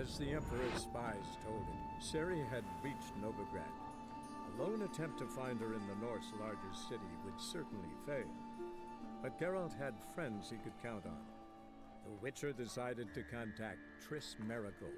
As the Emperor's spies told him, Ciri had reached Novigrad. A lone attempt to find her in the North's largest city would certainly fail. But Geralt had friends he could count on. The Witcher decided to contact Triss Merigold.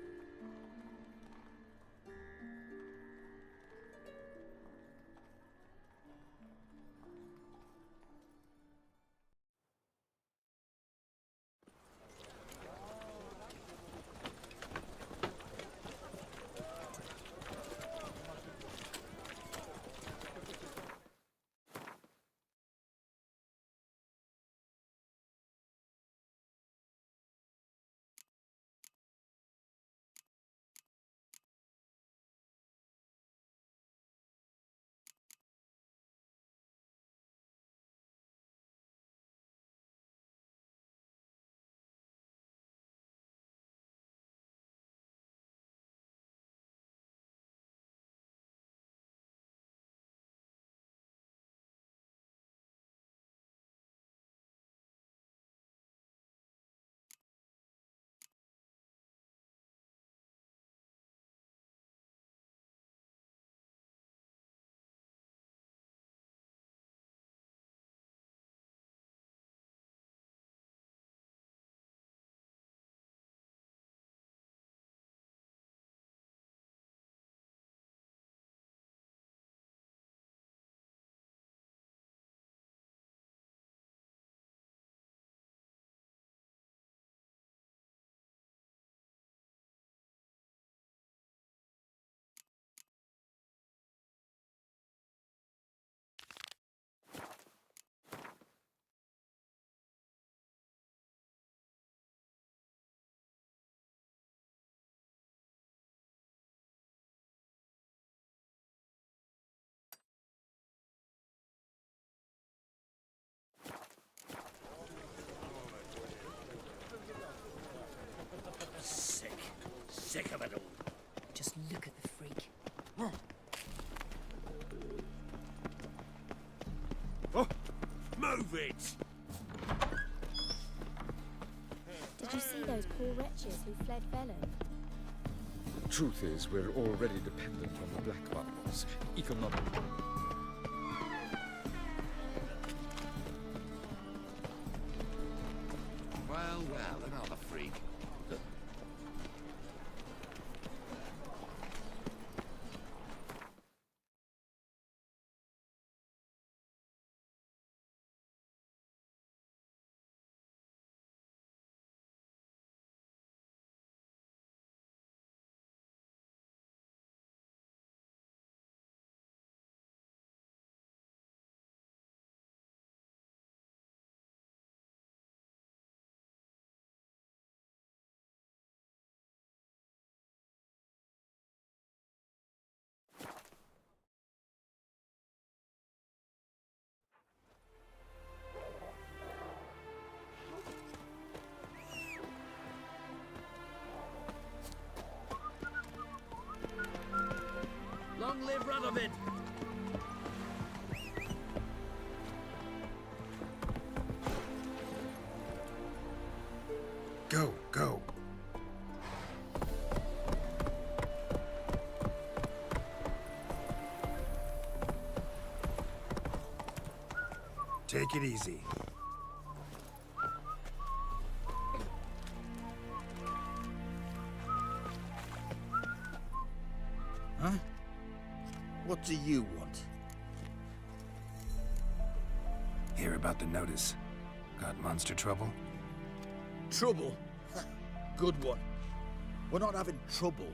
Sick of it all. Just look at the freak. Oh, move it! Did you see those poor wretches who fled Velen? Truth is, we're already dependent on the Black Bottoms. Economic. Well, another freak. Long live Radovid! Go, go. Take it easy. Huh? What do you want? Hear about the notice. Got monster trouble? Trouble? Good one. We're not having trouble.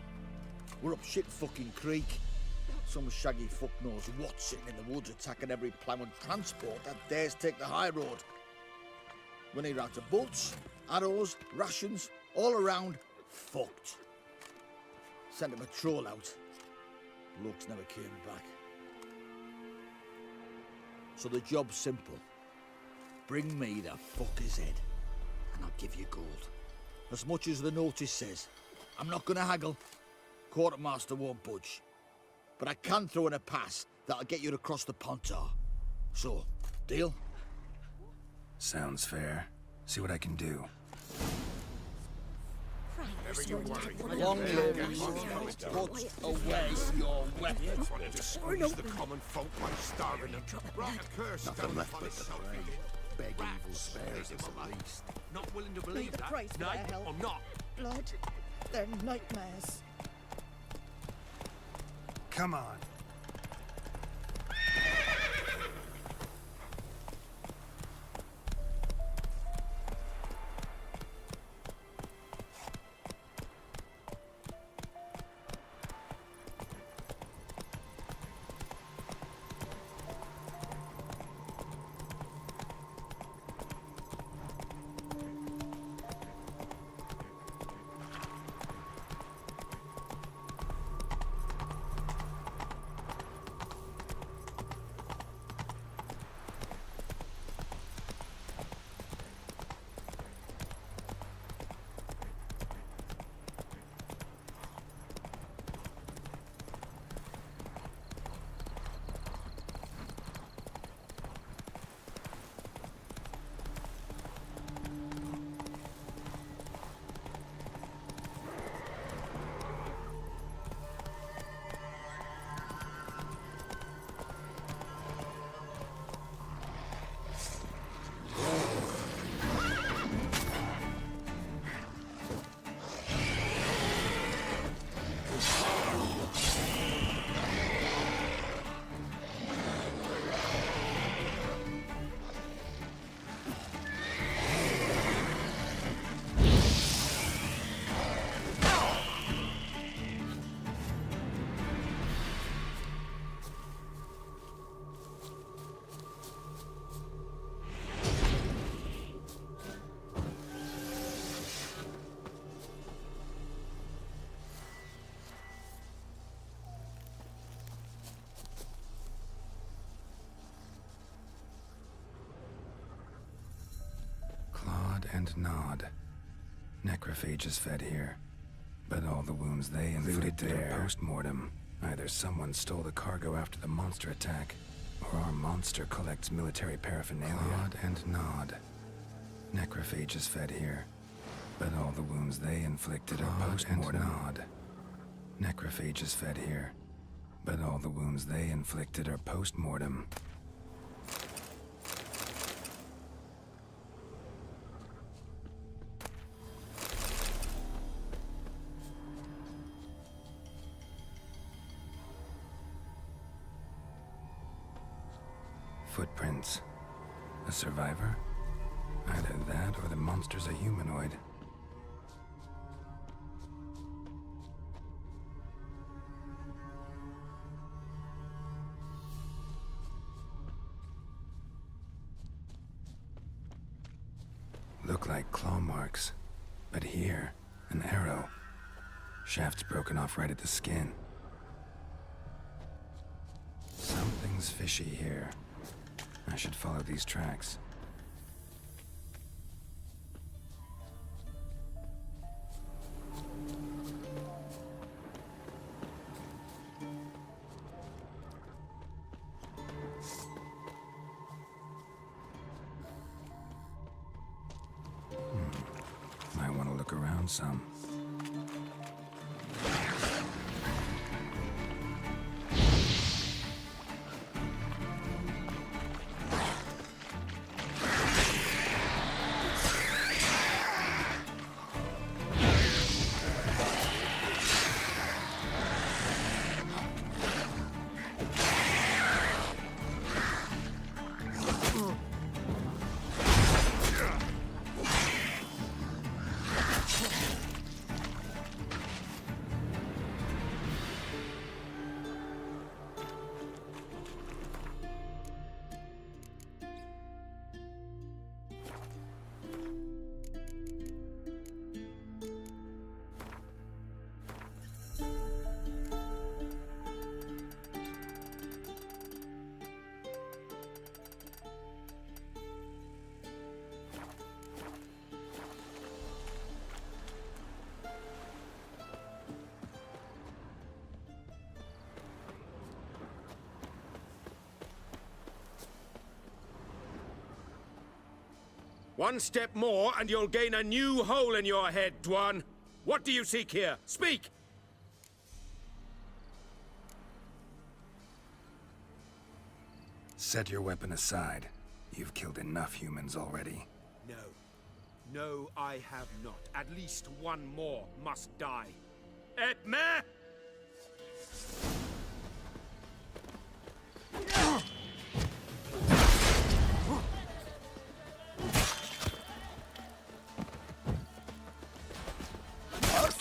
We're up shit fucking creek. Some shaggy fuck knows what sitting in the woods attacking every plough and transport that dares take the high road. We're near out of bolts, arrows, rations, all around, fucked. Sent him a troll out. Blokes never came back. So the job's simple. Bring me the fucker's head, and I'll give you gold. As much as the notice says. I'm not gonna haggle. Quartermaster won't budge. But I can throw in a pass that'll get you across the Pontar. So, deal? Sounds fair. See what I can do. Never you worry. Long live put away your weapon. Trying to squeeze the common folk by starving them. Right, a curse Nothing left but the self. beg evil spares us at least. Not willing to believe the that. price for No, their help. I'm not. Blood. They're nightmares. Come on. Clawed and gnawed. Necrophages fed here. But all the wounds they inflicted are post-mortem. Either someone stole the cargo after the monster attack, or our monster collects military paraphernalia. Clawed and gnawed. Necrophages fed here. But all the wounds they inflicted are post-mortem. Necrophages fed here. But all the wounds they inflicted are post-mortem. Footprints. A survivor? Either that or the monster's a humanoid. Look like claw marks. But here, an arrow. Shaft's broken off right at the skin. Something's fishy here. I should follow these tracks. Might want to look around some. One step more and you'll gain a new hole in your head, Dwan. What do you seek here? Speak! Set your weapon aside. You've killed enough humans already. No. No, I have not. At least one more must die. Etme!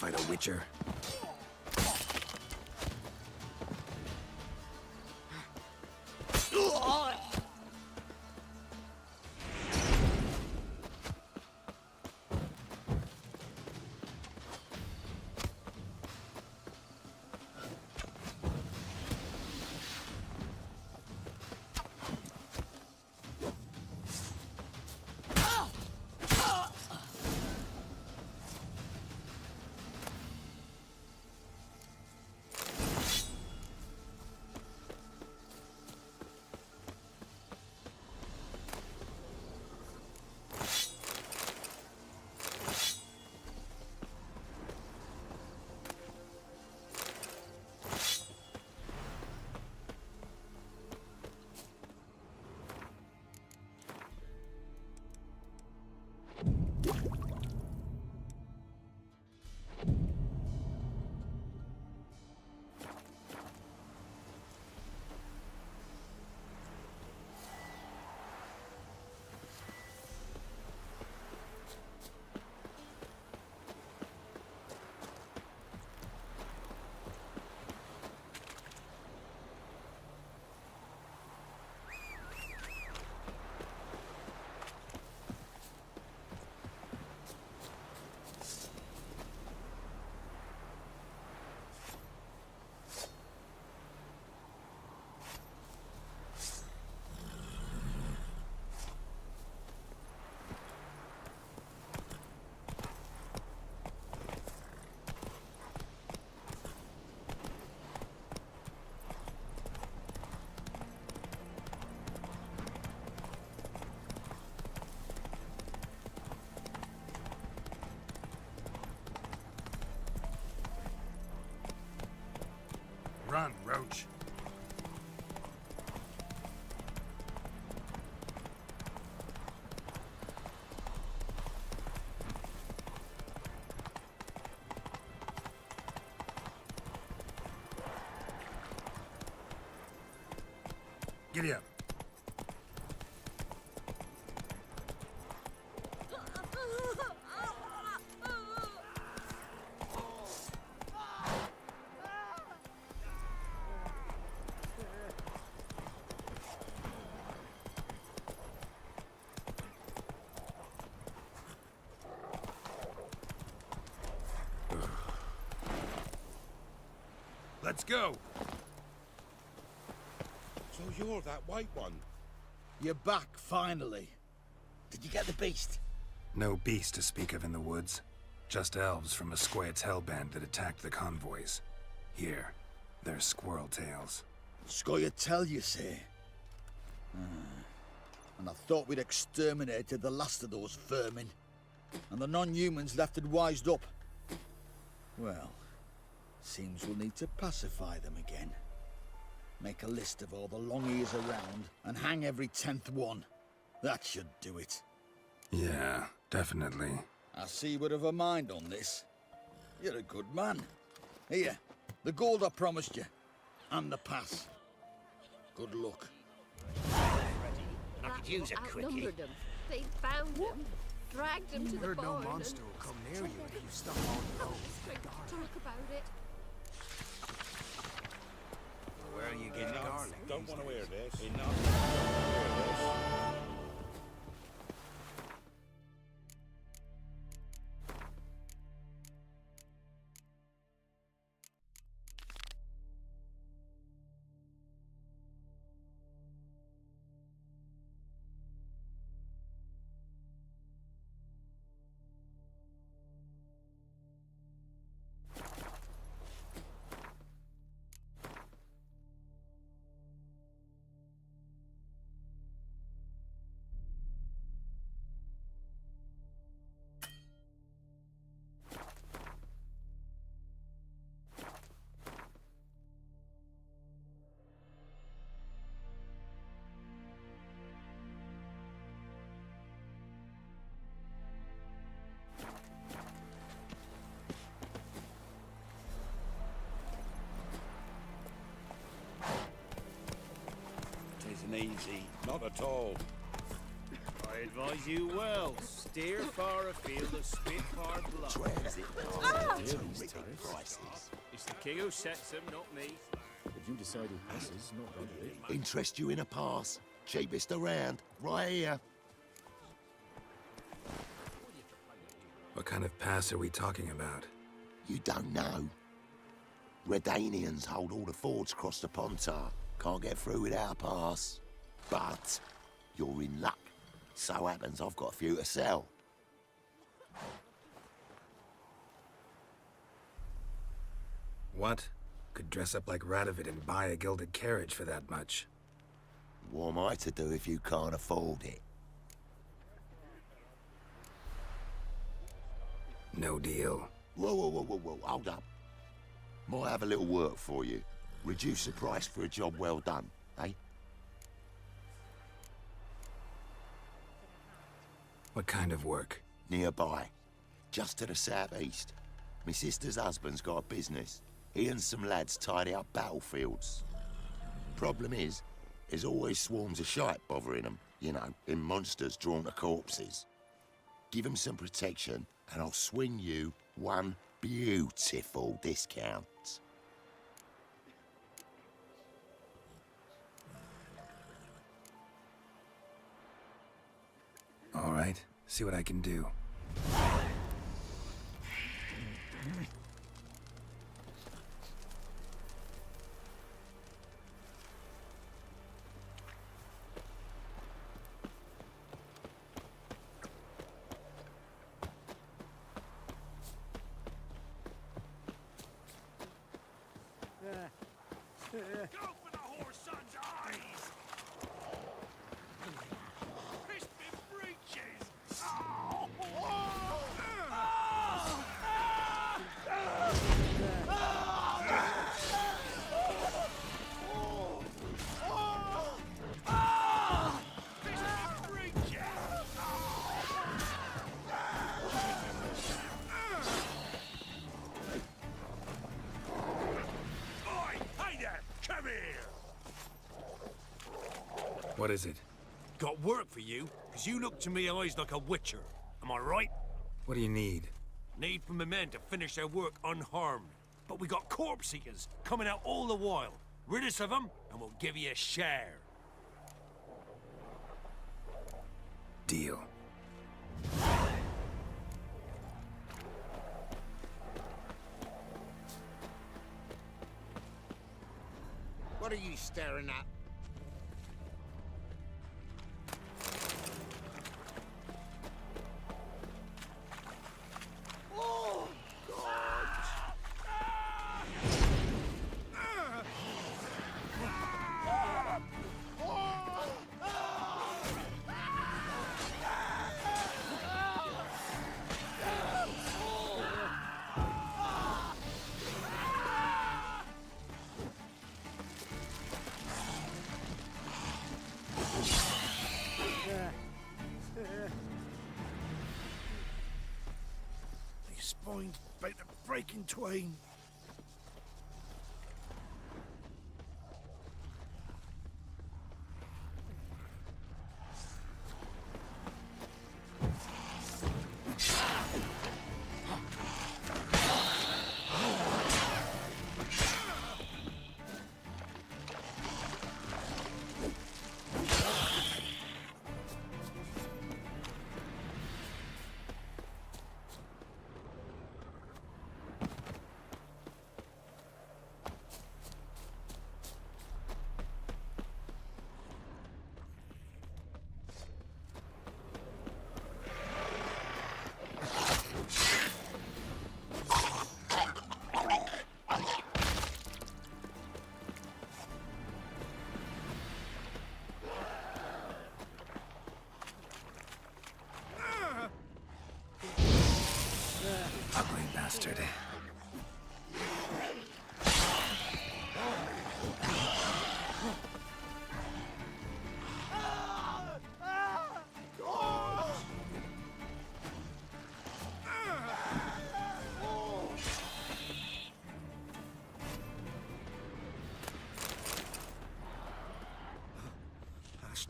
Fight a Witcher. Run, Roach. Giddy up. Let's go. So you're that white one? You're back, finally. Did you get the beast? No beast to speak of in the woods. Just elves from a Squared's hellband that attacked the convoys. Here, they're squirrel tails. Scoia'tael, you say? And I thought we'd exterminated the last of those vermin. And the non-humans left it wised up. Well, seems we'll need to pacify them again. Make a list of all the long ears around and hang every 10th one. That should do it. Yeah, definitely. I see you would have a mind on this. You're a good man. Here, the gold I promised you. And the pass. Good luck. I could use a quickie. Them. They found him, dragged him to the barn. No monster will come near you if you stop on the road. Talk about it. Where are you getting garlic? Don't want to hear this. and easy. Not at all. I advise you well. Steer far afield of Spitfire blood. Transit terrific prices. It's the king who sets them, not me. If you decide he passes, not Roderick. Interest you in a pass? Cheapest around, right here. What kind of pass are we talking about? You don't know. Redanians hold all the fords across the Pontar. Can't get through without a pass. But you're in luck. So happens I've got a few to sell. What? Could dress up like Radovid and buy a gilded carriage for that much. What am I to do if you can't afford it? No deal. Whoa, hold up. Might have a little work for you. Reduce the price for a job well done, eh? What kind of work? Nearby. Just to the southeast. My sister's husband's got a business. He and some lads tidy up battlefields. Problem is, there's always swarms of shite bothering them. You know, in monsters drawn to corpses. Give them some protection, and I'll swing you one beautiful discount. All right, see what I can do. Go for the whore's son's eyes! Crispy breeches! Oh! What is it? Got work for you, because you look to me eyes like a witcher. Am I right? What do you need? Need for my men to finish their work unharmed. But we got corpse eaters coming out all the while. Rid us of them, and we'll give you a share. Deal. What are you staring at? These spines about to break in twain.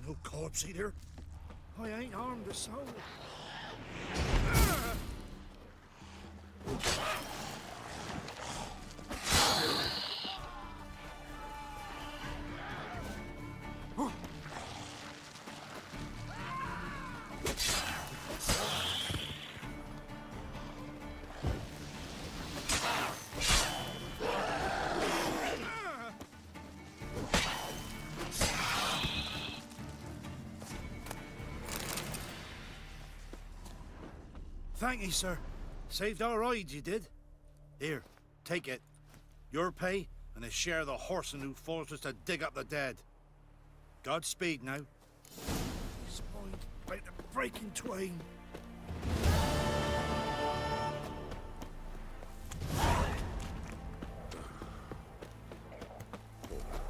No corpse eater. I ain't harmed a soul. Thank you, sir. Saved our hides, you did. Here, take it. Your pay and a share of the horse who forced us to dig up the dead. Godspeed now. Spine about to break in twain.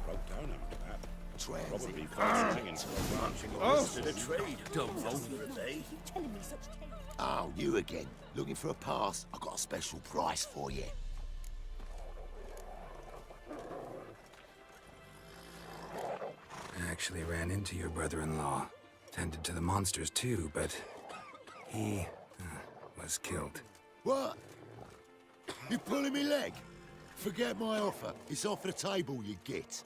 Broke down after that. Probably Oh, the trade. Don't vote for a day. Oh, you again. Looking for a pass? I've got a special price for you. I actually ran into your brother-in-law. Tended to the monsters too, but he was killed. What? You pulling me leg? Forget my offer. It's off the table, you git.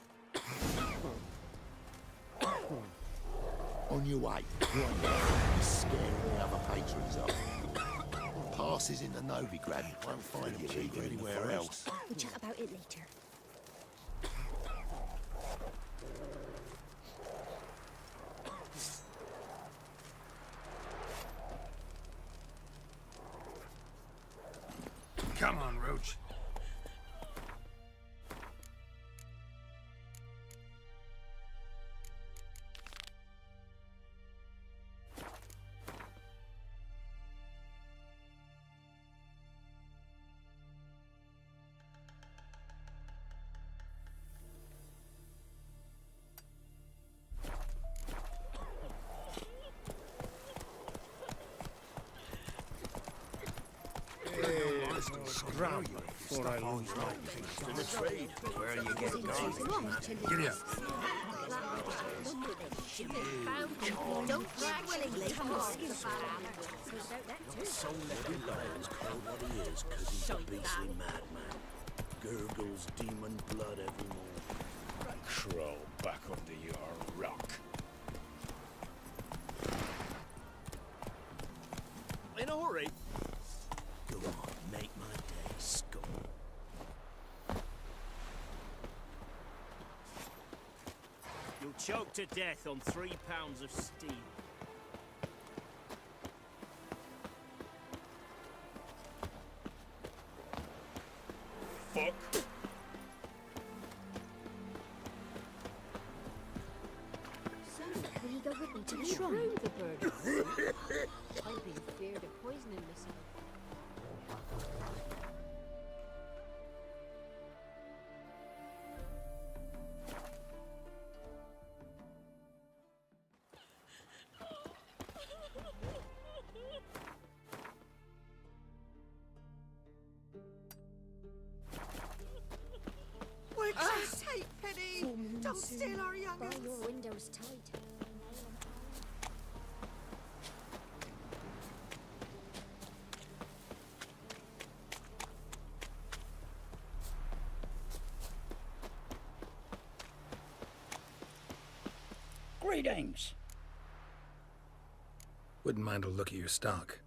On your way. Right now. You're scaring the other patrons up. Passes in the Novigrad. Won't find you cheap anywhere else. We'll chat about it later. Come on, Roach. Scram before I lose my interest in the trade. Where are you getting going? Get up. Don't drag willingly. So let him know he's called what he is, 'cause he's a beastly madman. Gurgles demon blood every morning. Crawl back under your rock. In a hurry. Go on, make my day, scum. You'll choke to death on 3 pounds of steel. Fuck. So, will you go with me to the You shrine? ruined the bird. I've been feared of poisoning myself. For God's sake, Penny! Don't steal our young Bar uns. your windows tight. Greetings. Wouldn't mind a look at your stock.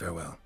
Farewell.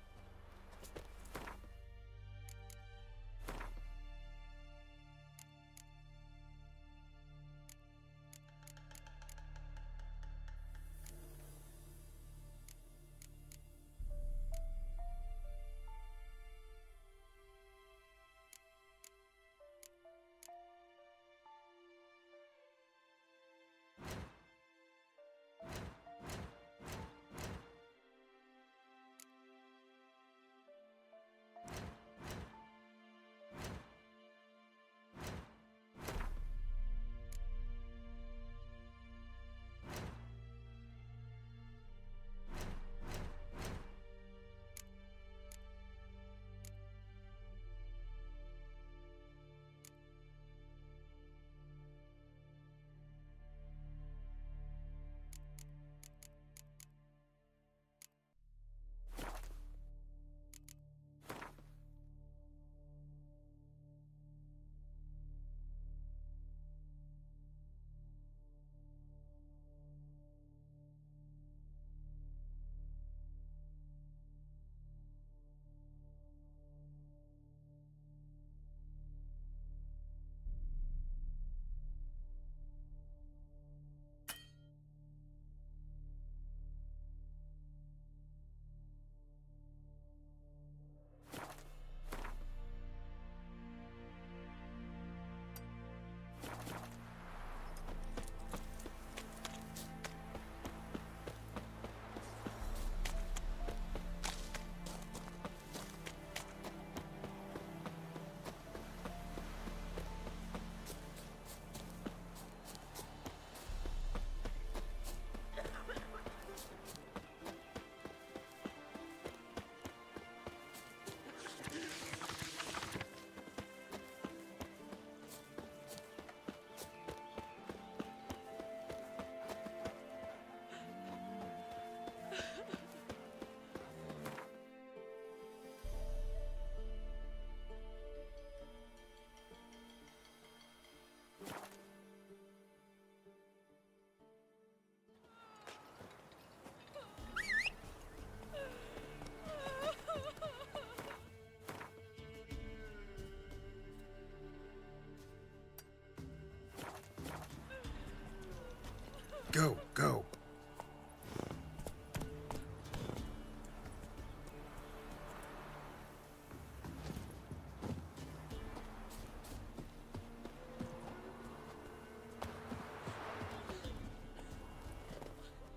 Go, go.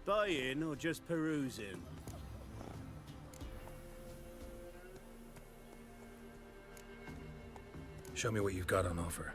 Buying or just perusing? Show me what you've got on offer.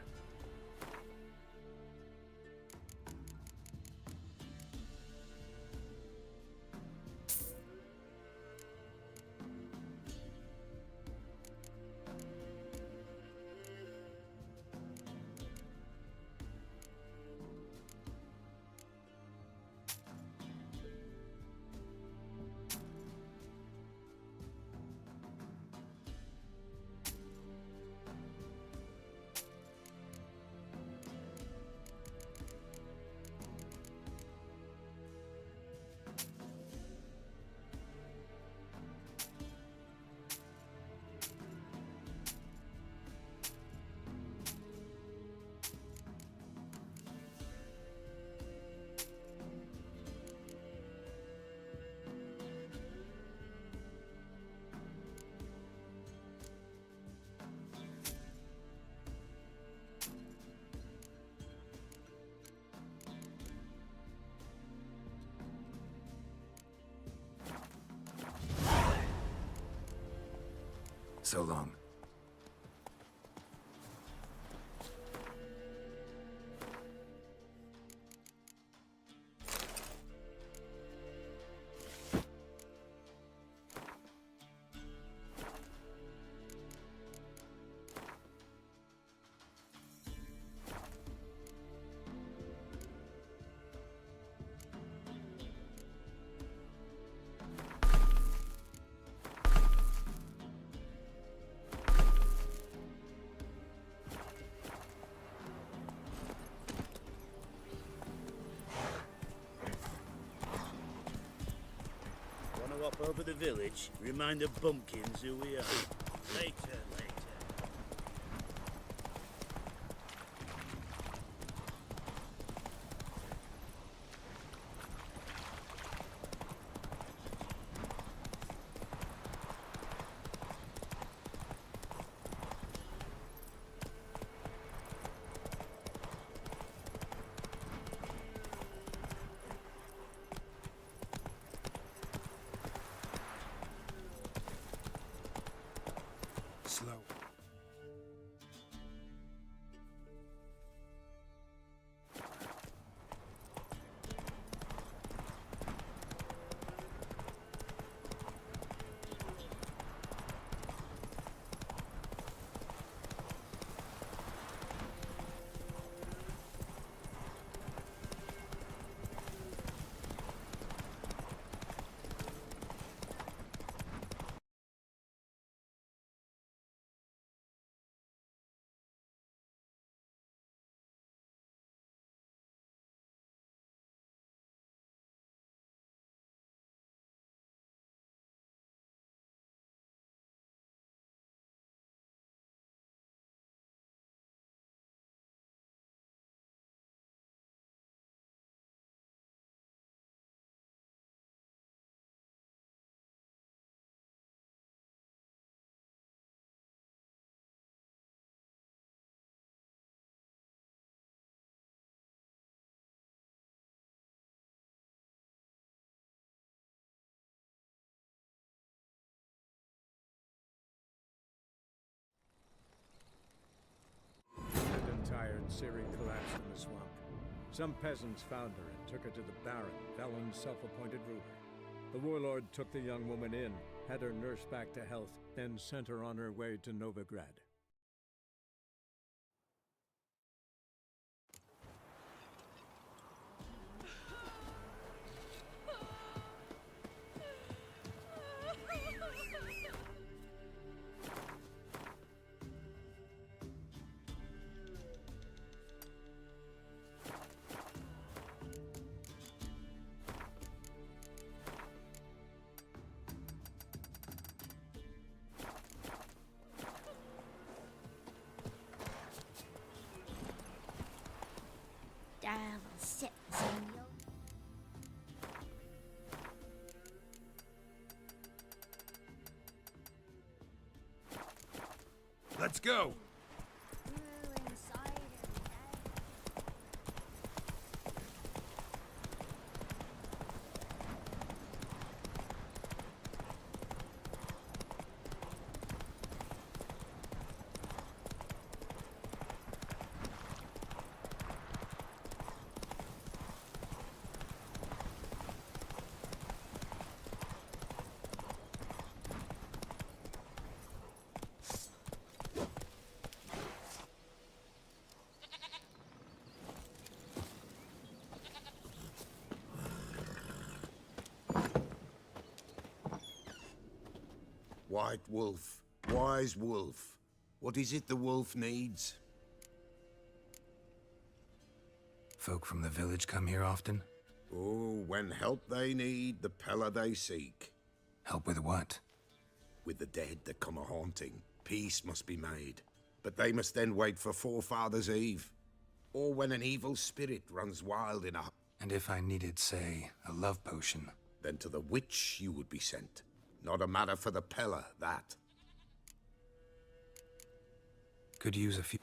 So long. Pop over the village, remind the bumpkins who we are. Later, later. Slow. And tired, Ciri collapsed in the swamp. Some peasants found her and took her to the Baron, Velen's self-appointed ruler. The warlord took the young woman in, had her nursed back to health, then sent her on her way to Novigrad. Down, sit, senor. Let's go! White Wolf, wise wolf. What is it the wolf needs? Folk from the village come here often? Oh, when help they need, the Pella they seek. Help with what? With the dead that come a-haunting, peace must be made. But they must then wait for Forefathers' Eve. Or when an evil spirit runs wild in a... And if I needed, say, a love potion? Then to the witch you would be sent. Not a matter for the Pella, that. Could use a few...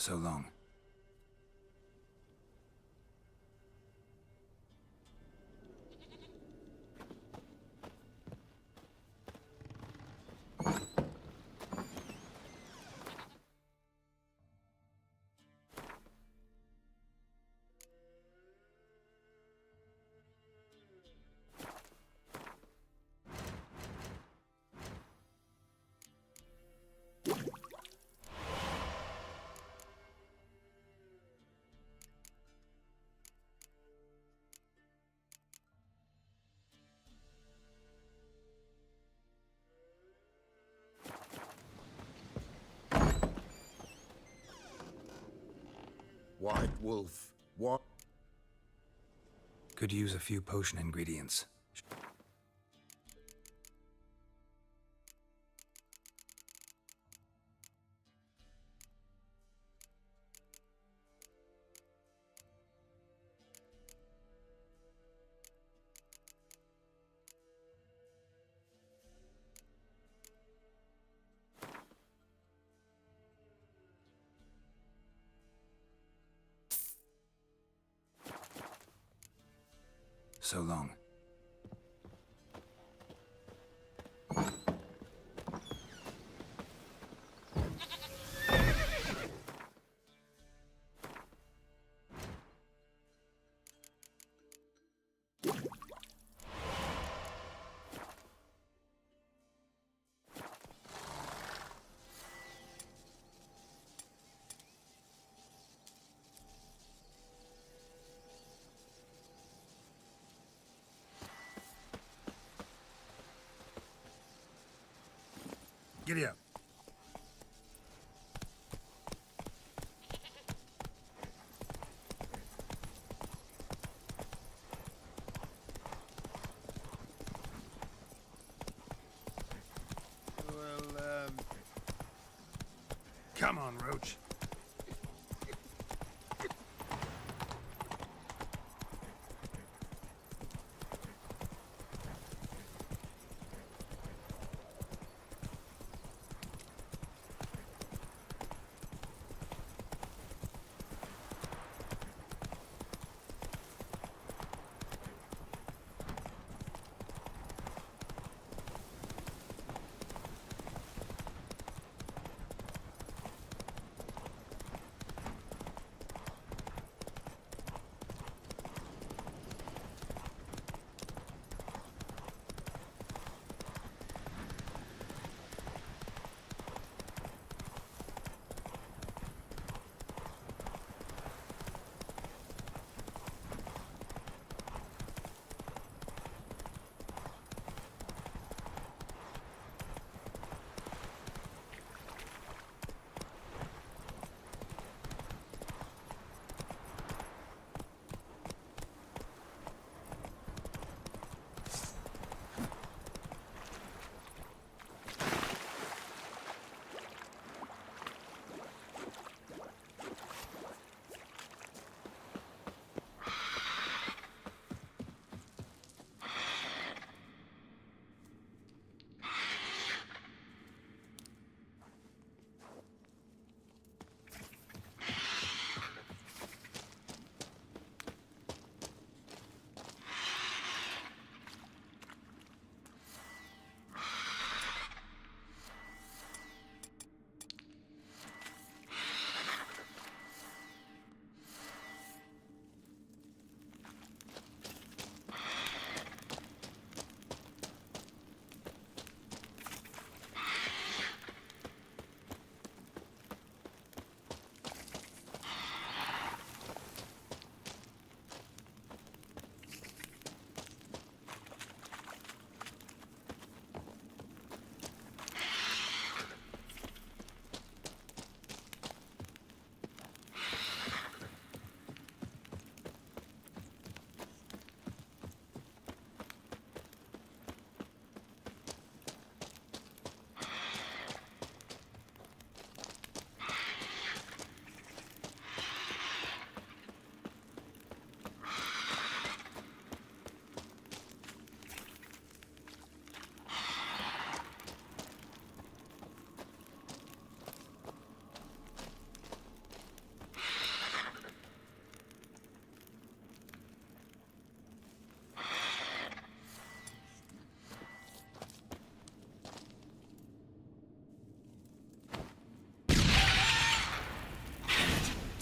So long. White Wolf, what? Could use a few potion ingredients. So long. Giddy up. Well, come on, Roach.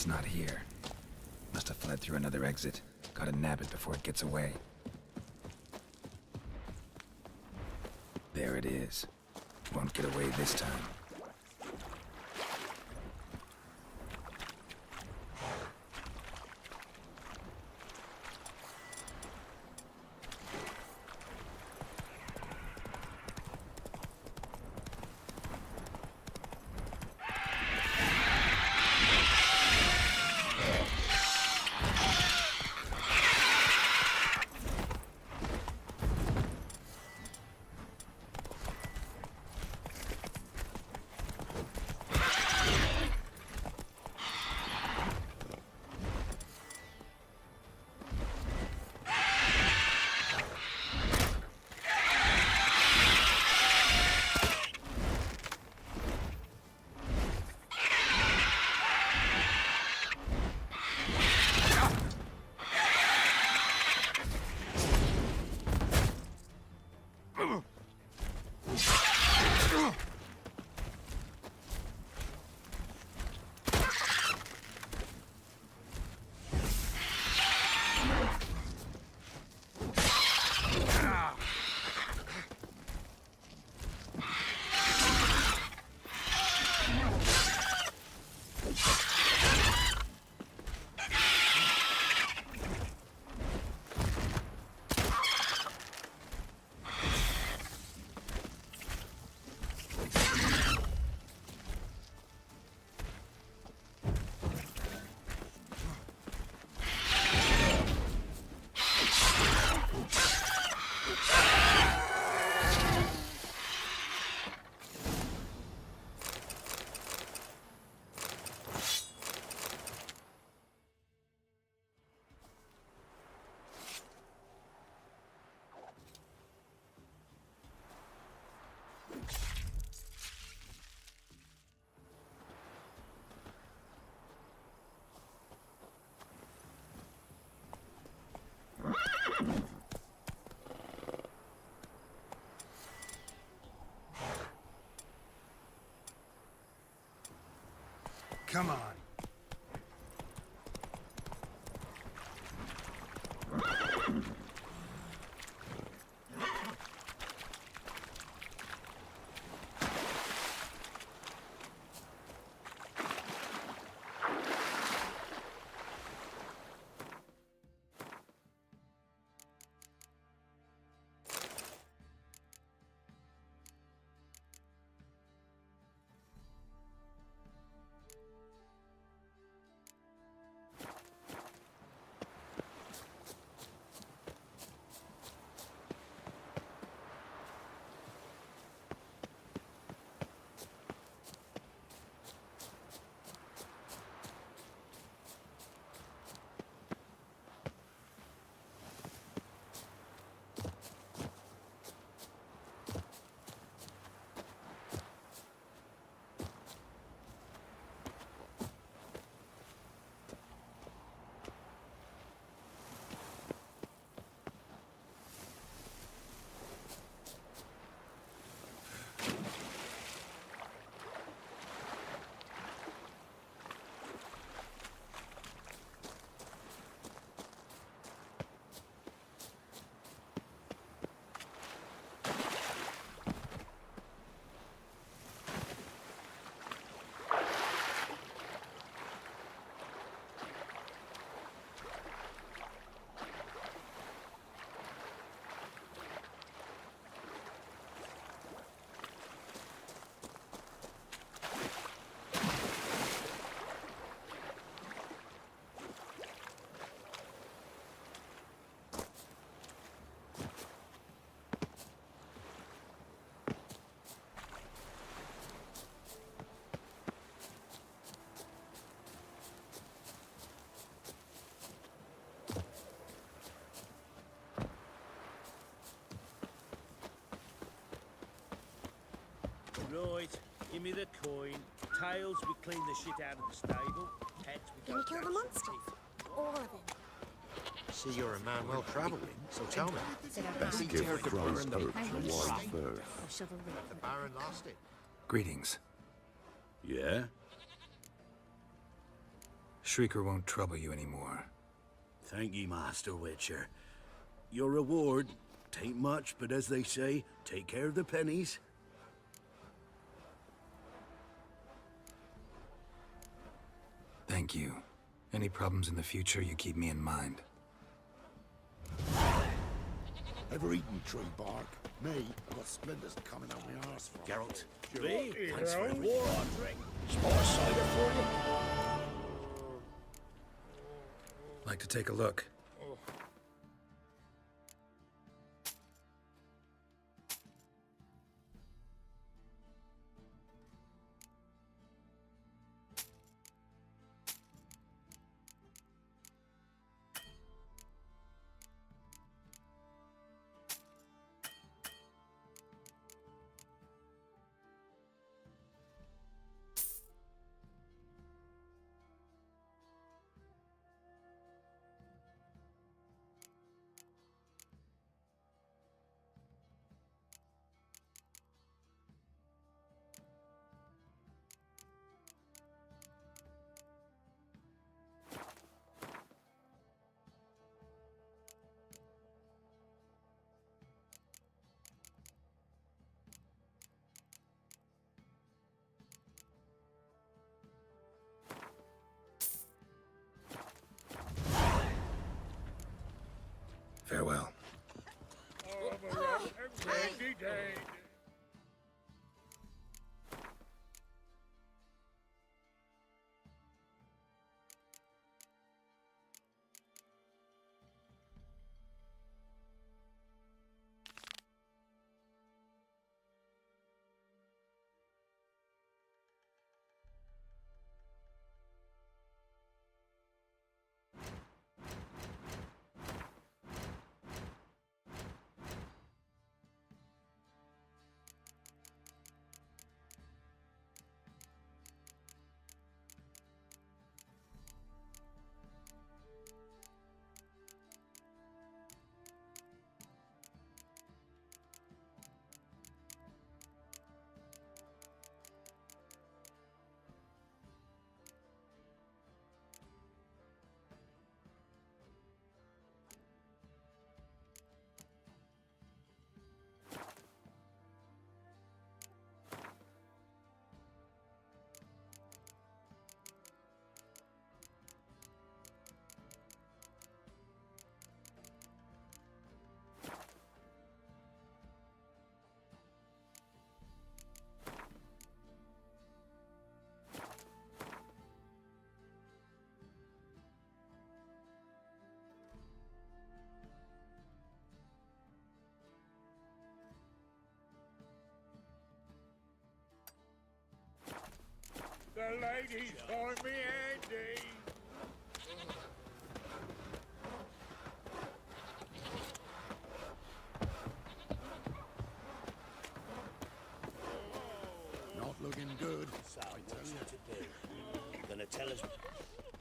It's not here. Must have fled through another exit. Gotta nab it before it gets away. There it is. Won't get away this time. Come on. Right, give me the coin. Tails, we clean the shit out of the stable. Heads, we Can go you kill the down monster? All of them. See, you're a man well travelled, so tell me. Best give Crow's Perch a wide berth. The Baron lost it. Greetings. Yeah? Shrieker won't trouble you anymore. Thank ye, Master Witcher. Your reward, tain't much, but as they say, take care of the pennies. Thank you. Any problems in the future, you keep me in mind. Ever eaten tree bark? Me, I've got splinters coming out my arse from. Geralt, Thanks for everything. small cider for you? Like to take a look. Farewell. The ladies find me handy. Not looking good. So, what's to do? Gonna tell us...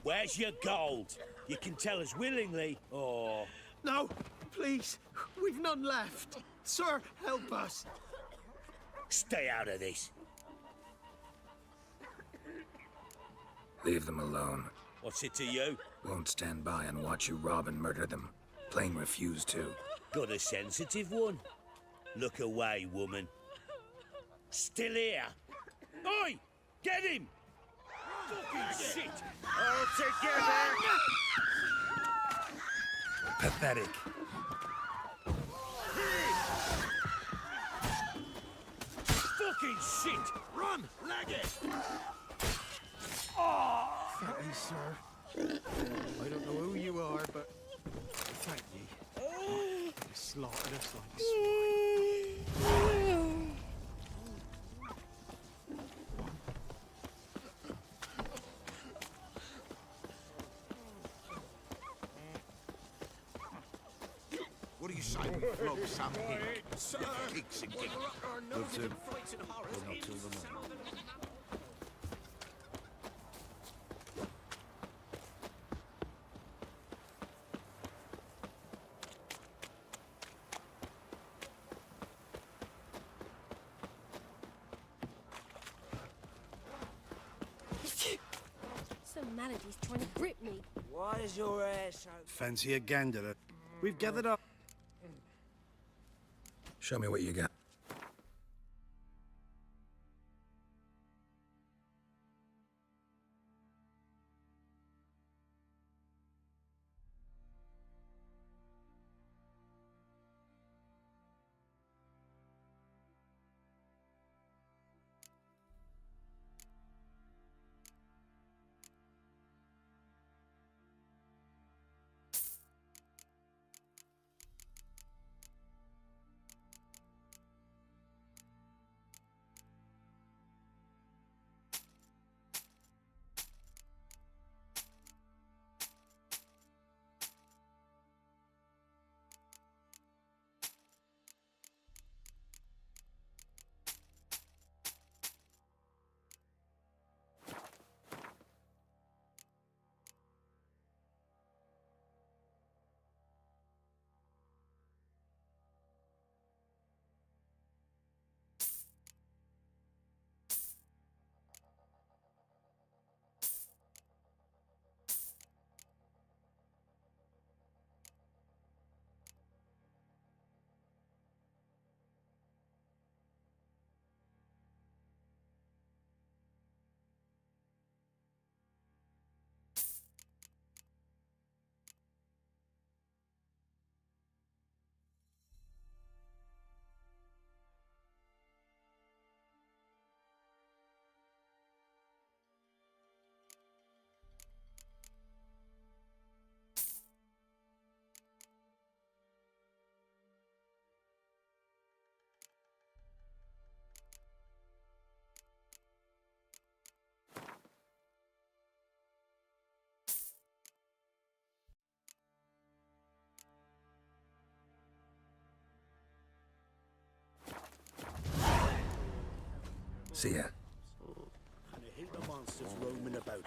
Where's your gold? You can tell us willingly, or... No, please. We've none left. Sir, help us. Stay out of this. Leave them alone. What's it to you? Won't stand by and watch you rob and murder them. Plain refuse to. Got a sensitive one? Look away, woman. Still here? Oi! Get him! Fucking shit! All together! Pathetic. Fucking shit! Run! Leg it! Thank you, sir. I don't know who you are, but thank you. You slaughtered us like swine. What do you say we flog some here? Sir! Kicks and giggles. Love to. But not till the morning. So personality's trying to grip me. Why is your hair so... Fancy a gander? We've gathered up. Show me what you got. See ya. And I hate the monsters roaming about it.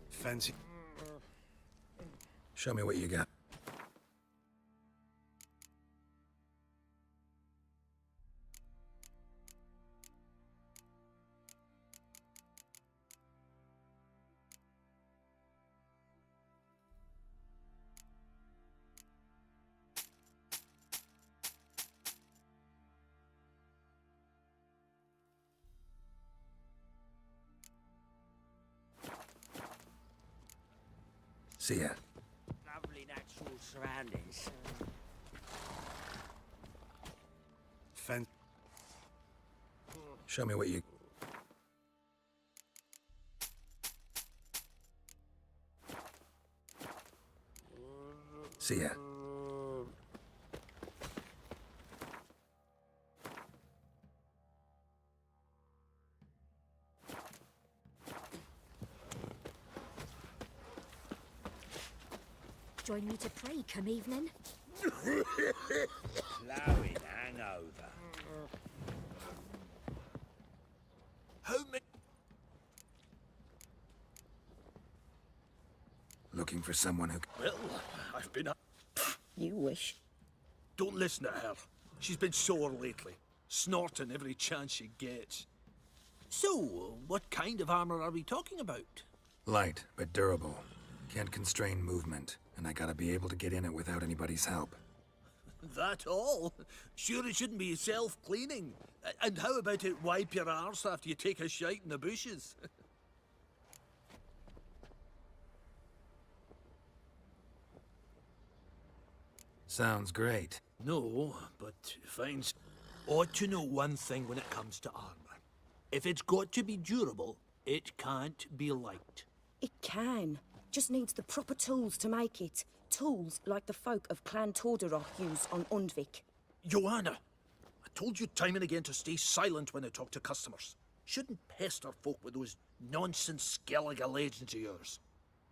Fancy. Show me what you got. See ya. Lovely natural surroundings. Show me what you... See ya. Join me to pray come evening. Flowing hangover. How many... Looking for someone who... Well, I've been up. You wish. Don't listen to her. She's been sore lately, snorting every chance she gets. So, what kind of armor are we talking about? Light, but durable. Can't constrain movement, and I gotta be able to get in it without anybody's help. That all? Sure it shouldn't be self-cleaning. And how about it wipe your arse after you take a shite in the bushes? Sounds great. No, but Fiennes ought to know one thing when it comes to armor. If it's got to be durable, it can't be light. It can. Just needs the proper tools to make it. Tools like the folk of Clan Tordarroch use on Undvik. Joanna, I told you time and again to stay silent when I talk to customers. Shouldn't pester folk with those nonsense Skellige legends of yours.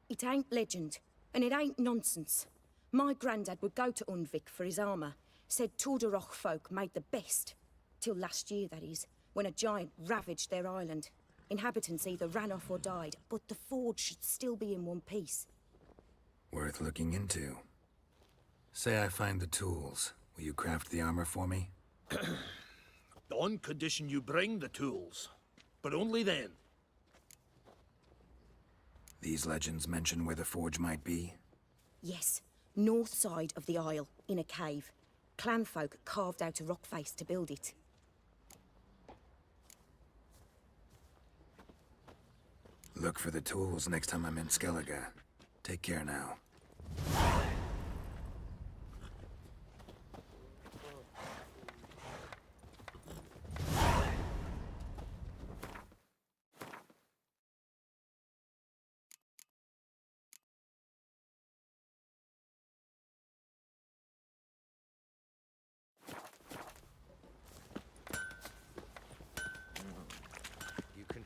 It ain't legend, and it ain't nonsense. My grandad would go to Undvik for his armour. Said Tordarroch folk made the best. Till last year, that is, when a giant ravaged their island. Inhabitants either ran off or died, but the forge should still be in one piece. Worth looking into. Say I find the tools. Will you craft the armor for me? On condition you bring the tools. But only then. These legends mention where the forge might be? Yes, north side of the isle, in a cave. Clanfolk carved out a rock face to build it. Look for the tools next time I'm in Skellige. Take care now.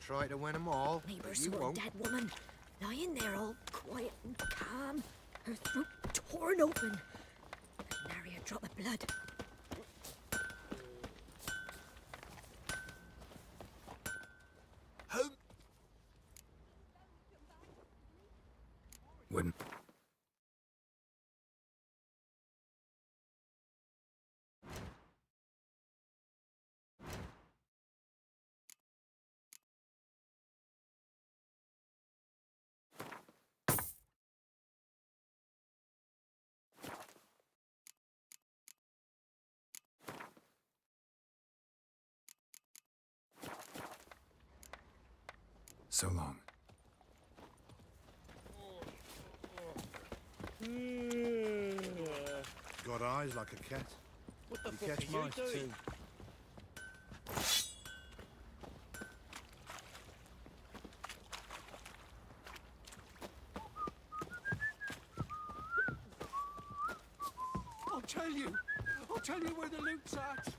Try to win them all, Neighbour but you saw a won't. dead woman, lying there all quiet and calm, her throat torn open. Nary a drop of blood. Wouldn't... So long. Got eyes like a cat. What the You fuck catch are you mice doing? too. I'll tell you where the loot's at.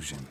illusion.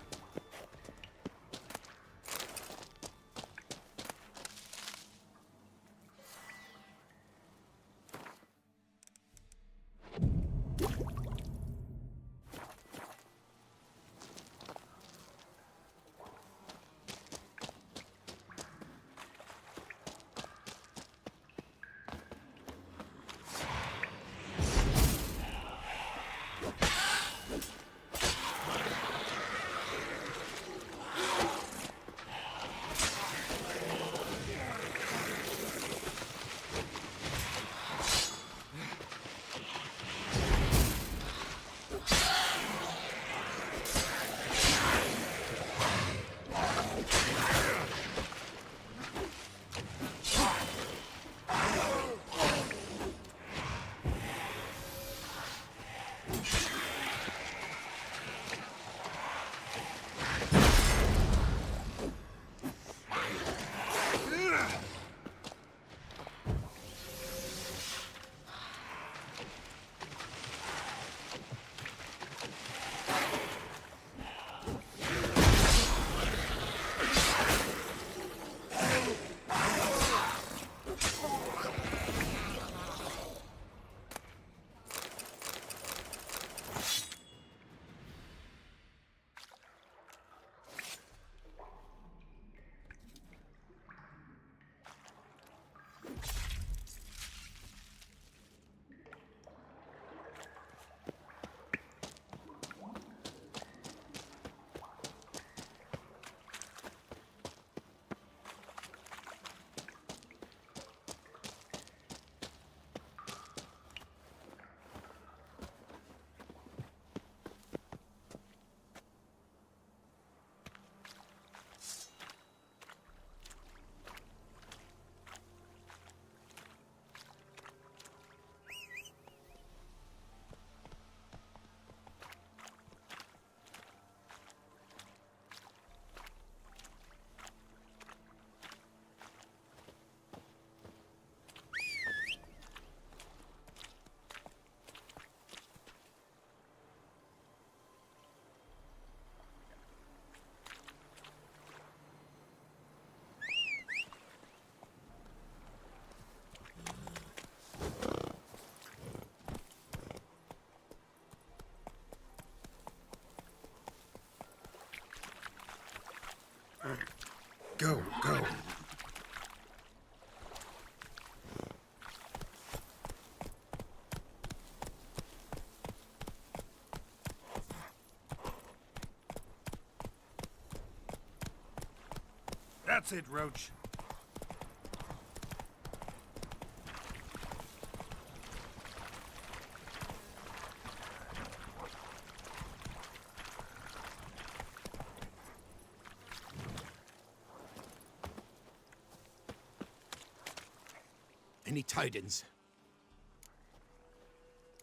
Go, go. That's it, Roach. Any tidings?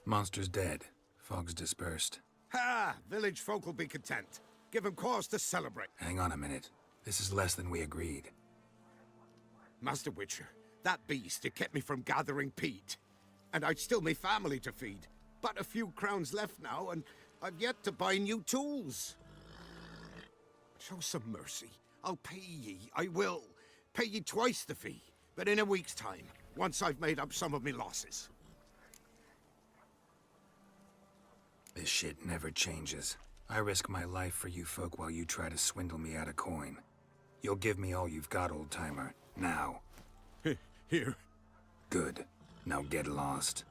Monster's dead. Fog's dispersed. Ha! Village folk will be content. Give them cause to celebrate. Hang on a minute. This is less than we agreed. Master Witcher, that beast, it kept me from gathering peat. And I'd still me family to feed. But a few crowns left now, and I've yet to buy new tools. Show some mercy. I'll pay ye, I will. Pay ye twice the fee, but in a week's time, once I've made up some of me losses. This shit never changes. I risk my life for you folk while you try to swindle me out of coin. You'll give me all you've got, old-timer. Now. Here. Good. Now get lost.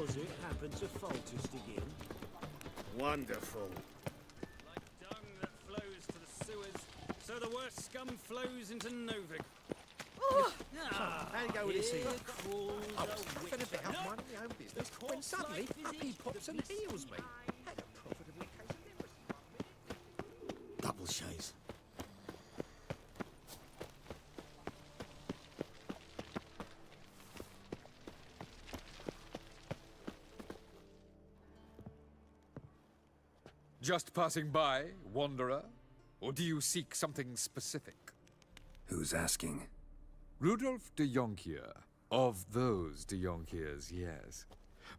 does it happen to Foltest again? Wonderful. Like dung that flows to the sewers, so the worst scum flows into Novik. How you go with this here? I was having a bit of mind of my own business when suddenly up he pops and heals me. Had a profitable case of liver. Double shays. Just passing by, wanderer? Or do you seek something specific? Who's asking? Rudolf de Jonkier. Of those de Jonkiers, yes.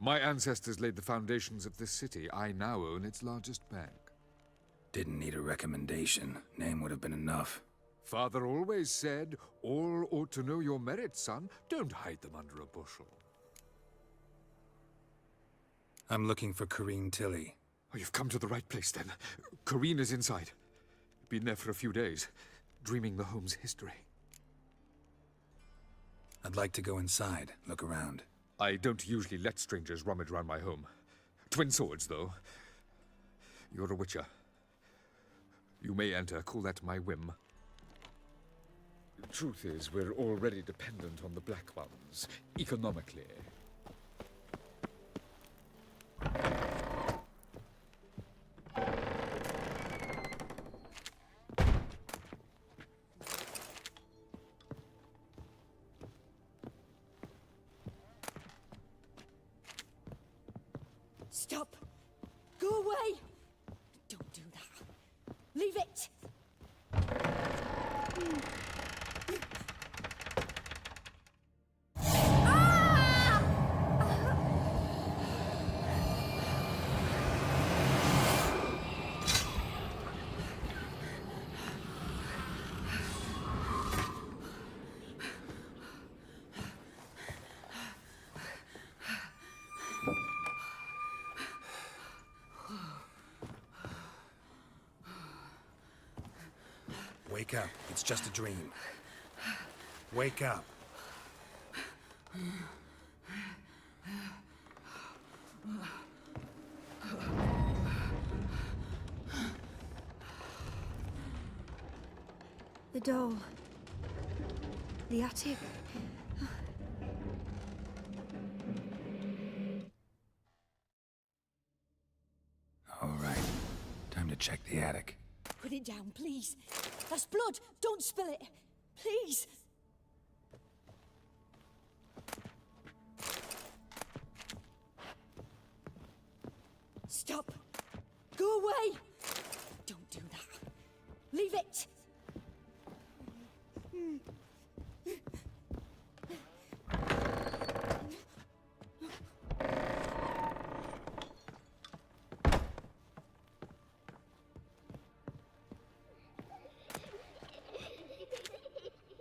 My ancestors laid the foundations of this city. I now own its largest bank. Didn't need a recommendation. Name would have been enough. Father always said, all ought to know your merits, son. Don't hide them under a bushel. I'm looking for Corrine Tilly. Oh, you've come to the right place, then. Corrine is inside. Been there for a few days, dreaming the home's history. I'd like to go inside, look around. I don't usually let strangers rummage around my home. Twin swords, though. You're a witcher. You may enter, call that my whim. Truth is, we're already dependent on the Black Ones, economically. Stop! Go away! Don't do that. Leave it! Wake up. It's just a dream. Wake up. The doll. The attic. All right. Time to check the attic. Put it down, please. That's blood. Don't spill it. Please. Stop. Go away. Don't do that. Leave it.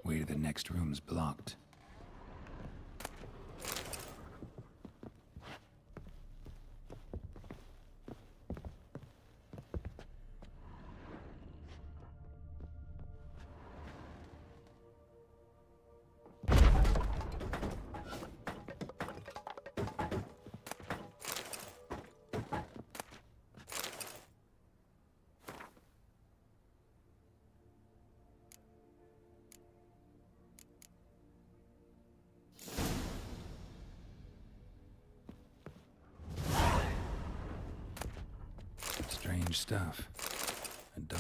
Way to the next room's blocked. Strange stuff. A doll.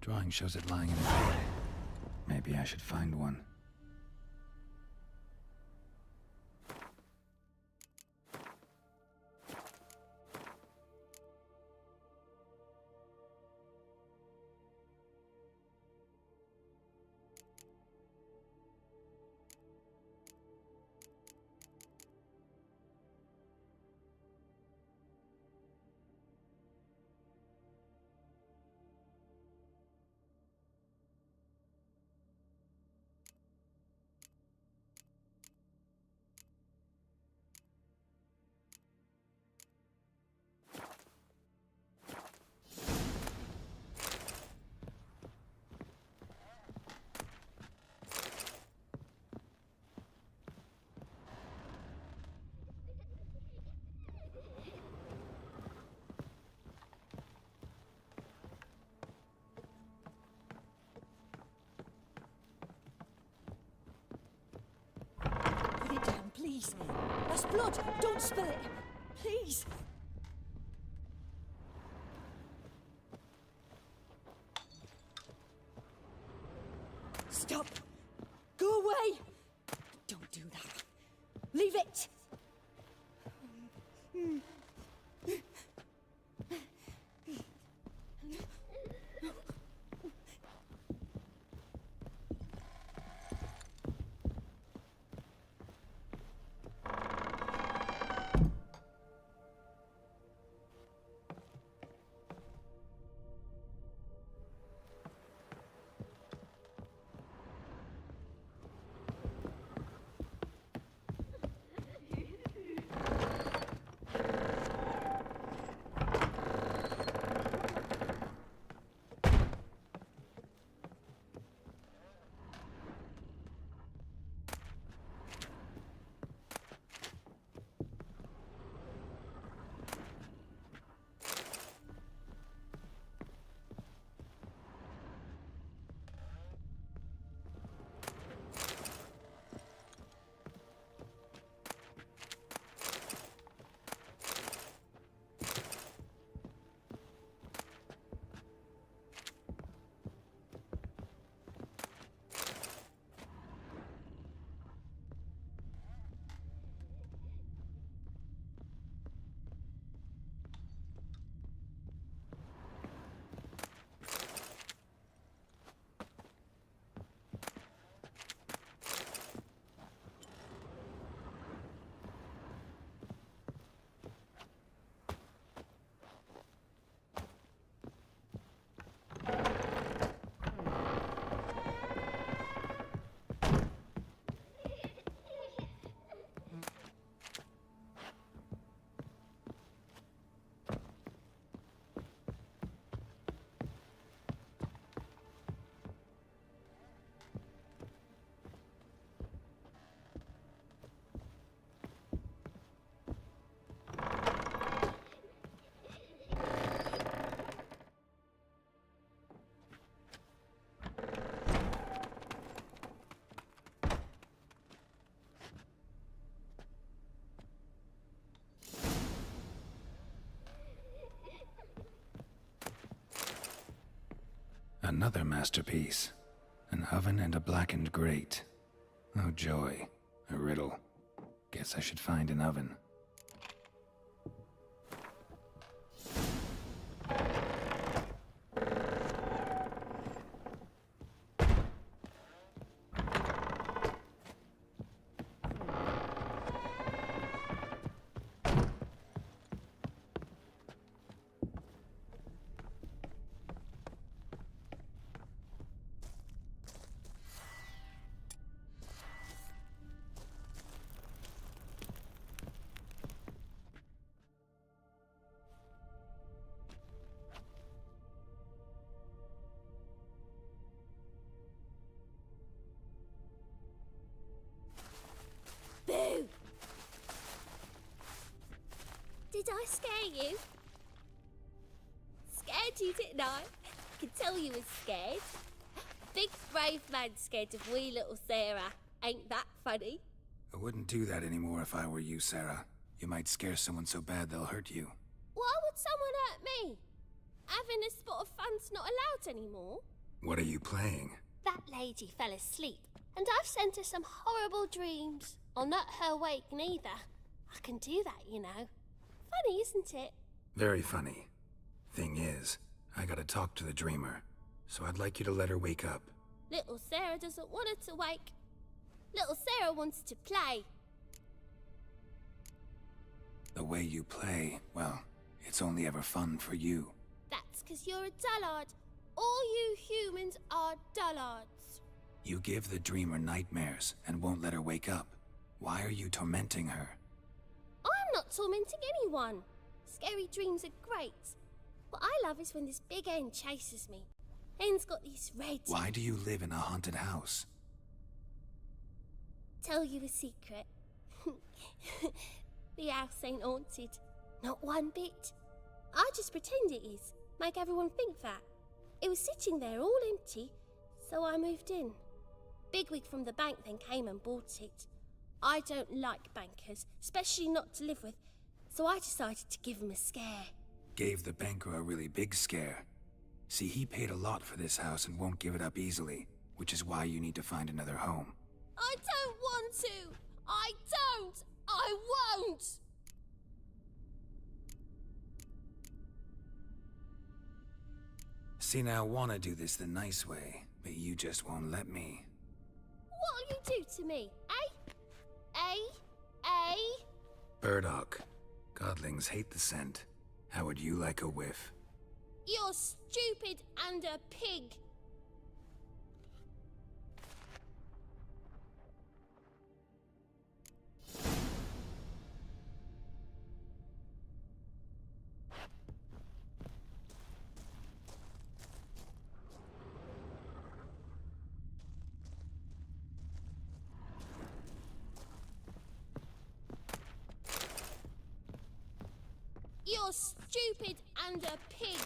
Drawing shows it lying in a pit. Maybe I should find one. Please. That's blood. Don't spill it. Please. Stop. Go away. Don't do that. Leave it. Another masterpiece. An oven and a blackened grate. Oh joy. A riddle. Guess I should find an oven. Boo! Did I scare you? Scared you, didn't I? I can tell you was scared. Big brave man scared of wee little Sarah. Ain't that funny? I wouldn't do that anymore if I were you, Sarah. You might scare someone so bad they'll hurt you. Why would someone hurt me? Having a spot of fun's not allowed anymore. What are you playing? That lady fell asleep, and I've sent her some horrible dreams. I'll not her wake neither. I can do that, you know. Funny, isn't it? Very funny. Thing is, I gotta talk to the dreamer, so I'd like you to let her wake up. Little Sarah doesn't want her to wake. Little Sarah wants to play. The way you play, well, it's only ever fun for you. That's 'cause you're a dullard. All you humans are dullards. You give the dreamer nightmares and won't let her wake up. Why are you tormenting her? I'm not tormenting anyone. Scary dreams are great. What I love is when this big hen chases me. Hen's got these red... Why do you live in a haunted house? Tell you a secret. The house ain't haunted. Not one bit. I just pretend it is. Make everyone think that. It was sitting there all empty, so I moved in. Bigwig from the bank then came and bought it. I don't like bankers, especially not to live with, so I decided to give him a scare. Gave the banker a really big scare. See, he paid a lot for this house and won't give it up easily, which is why you need to find another home. I don't want to! I don't! I won't! See, now I want to do this the nice way, but you just won't let me. What'll you do to me, eh? Burdock. Godlings hate the scent. How would you like a whiff? You're stupid and a pig. You're stupid and a pig.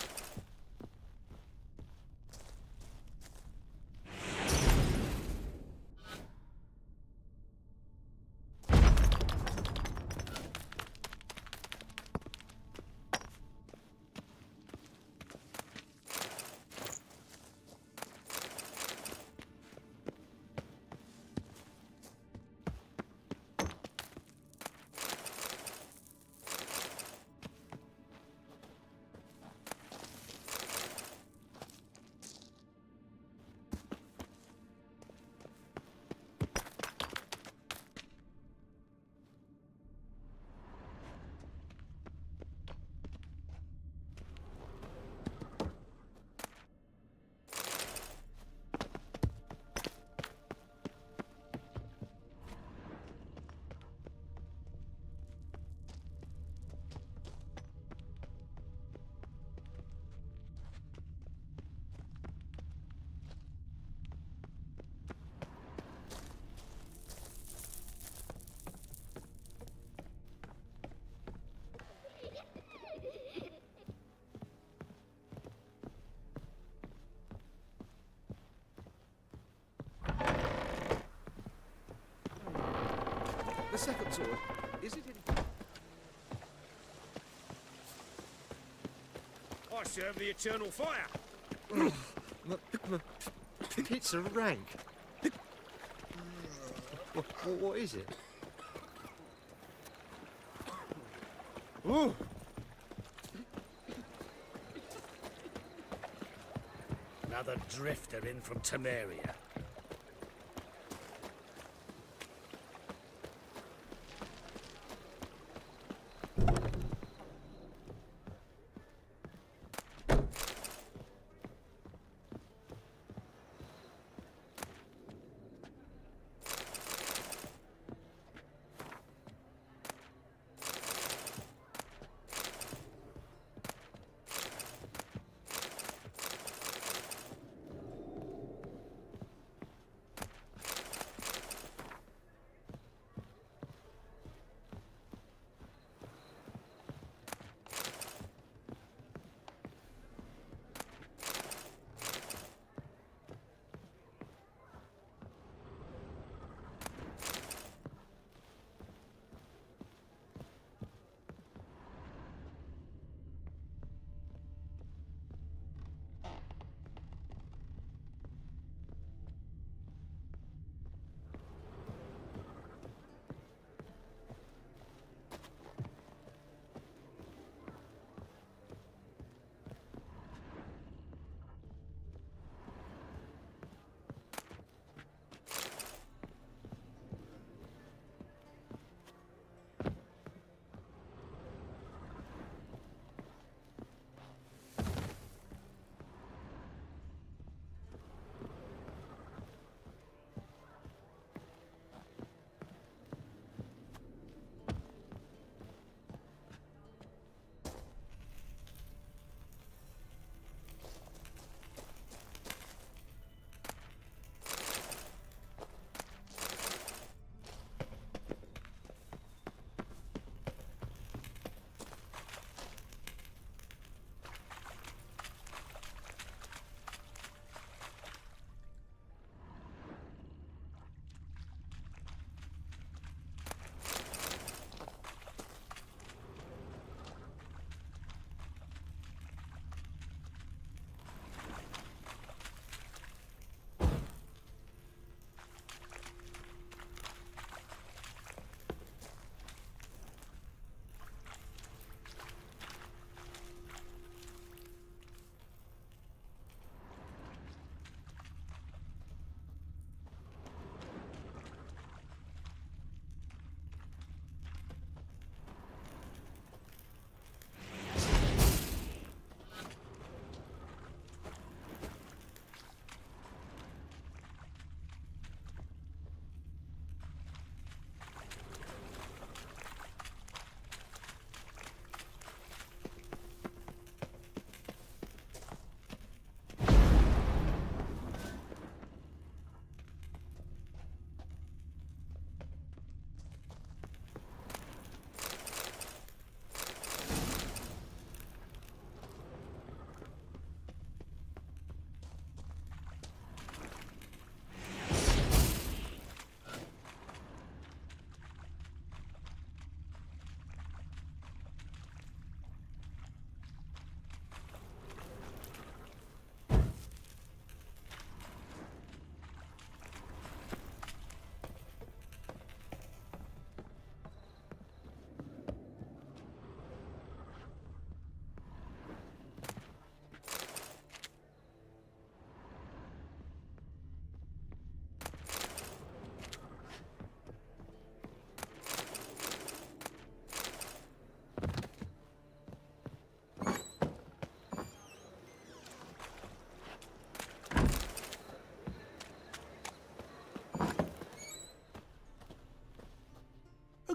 The second sword, is it in... I serve the eternal fire. It's a rank. What is it? Ooh. Another drifter in from Temeria.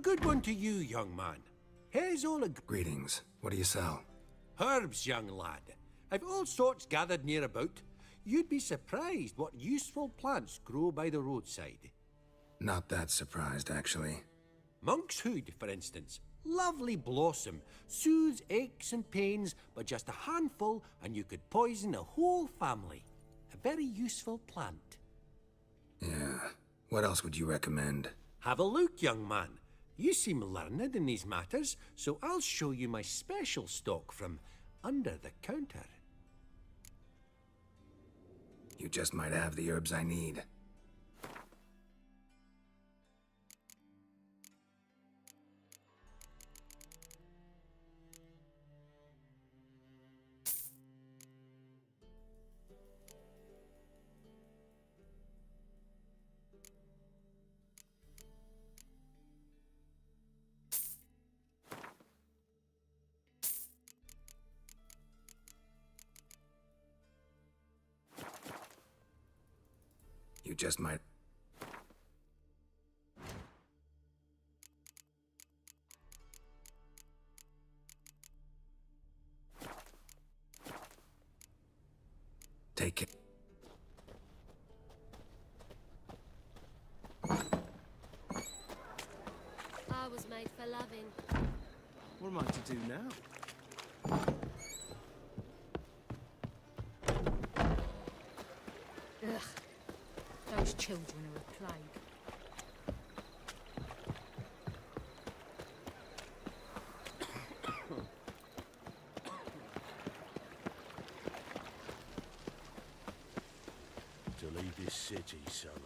good one to you, young man. Here's all a... Greetings. What do you sell? Herbs, young lad. I've all sorts gathered near about. You'd be surprised what useful plants grow by the roadside. Not that surprised, actually. Monk's hood, for instance. Lovely blossom. Soothes aches and pains, but just a handful and you could poison a whole family. A very useful plant. Yeah. What else would you recommend? Have a look, young man. You seem learned in these matters, so I'll show you my special stock from under the counter. You just might have the herbs I need. You just might... Take it. I was made for loving. What am I to do now? Ugh. Those children are a plague. To leave this city somehow.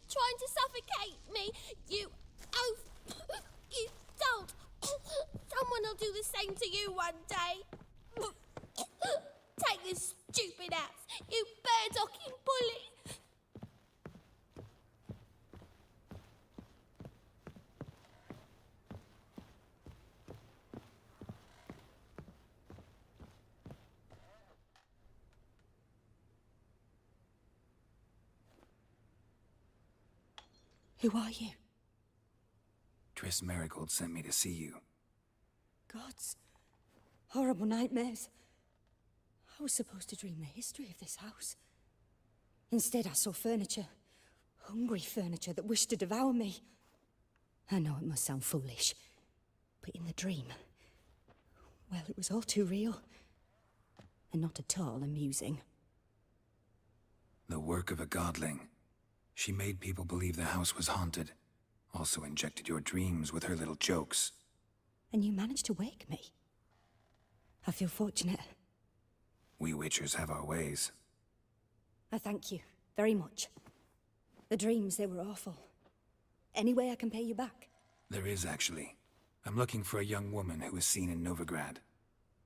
Trying to suffocate me. You don't. Someone will do the same to you one day. Take your stupid axe, you bird-docking bully. Who are you? Triss Merigold sent me to see you. Gods. Horrible nightmares. I was supposed to dream the history of this house. Instead, I saw furniture. Hungry furniture that wished to devour me. I know it must sound foolish, but in the dream, well, it was all too real. And not at all amusing. The work of a godling. She made people believe the house was haunted. Also injected your dreams with her little jokes. And you managed to wake me. I feel fortunate. We Witchers have our ways. I thank you very much. The dreams, they were awful. Any way I can pay you back? There is, actually. I'm looking for a young woman who was seen in Novigrad.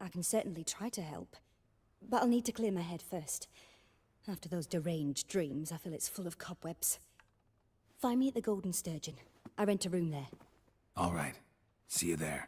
I can certainly try to help. But I'll need to clear my head first. After those deranged dreams, I feel it's full of cobwebs. Find me at the Golden Sturgeon. I rent a room there. All right. See you there.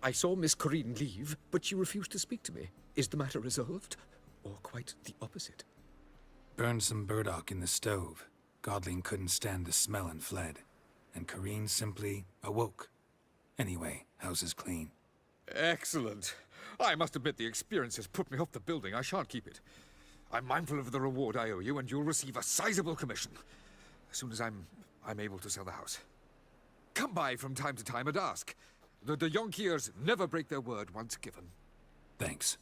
I saw Miss Corinne leave, but she refused to speak to me. Is the matter resolved? Or quite the opposite? Burned some burdock in the stove. Godling couldn't stand the smell and fled. And Corinne simply awoke. Anyway, house is clean. Excellent. I must admit the experience has put me off the building. I shan't keep it. I'm mindful of the reward I owe you, and you'll receive a sizable commission. As soon as I'm able to sell the house. Come by from time to time and ask. The de Jonkiers never break their word once given. Thanks.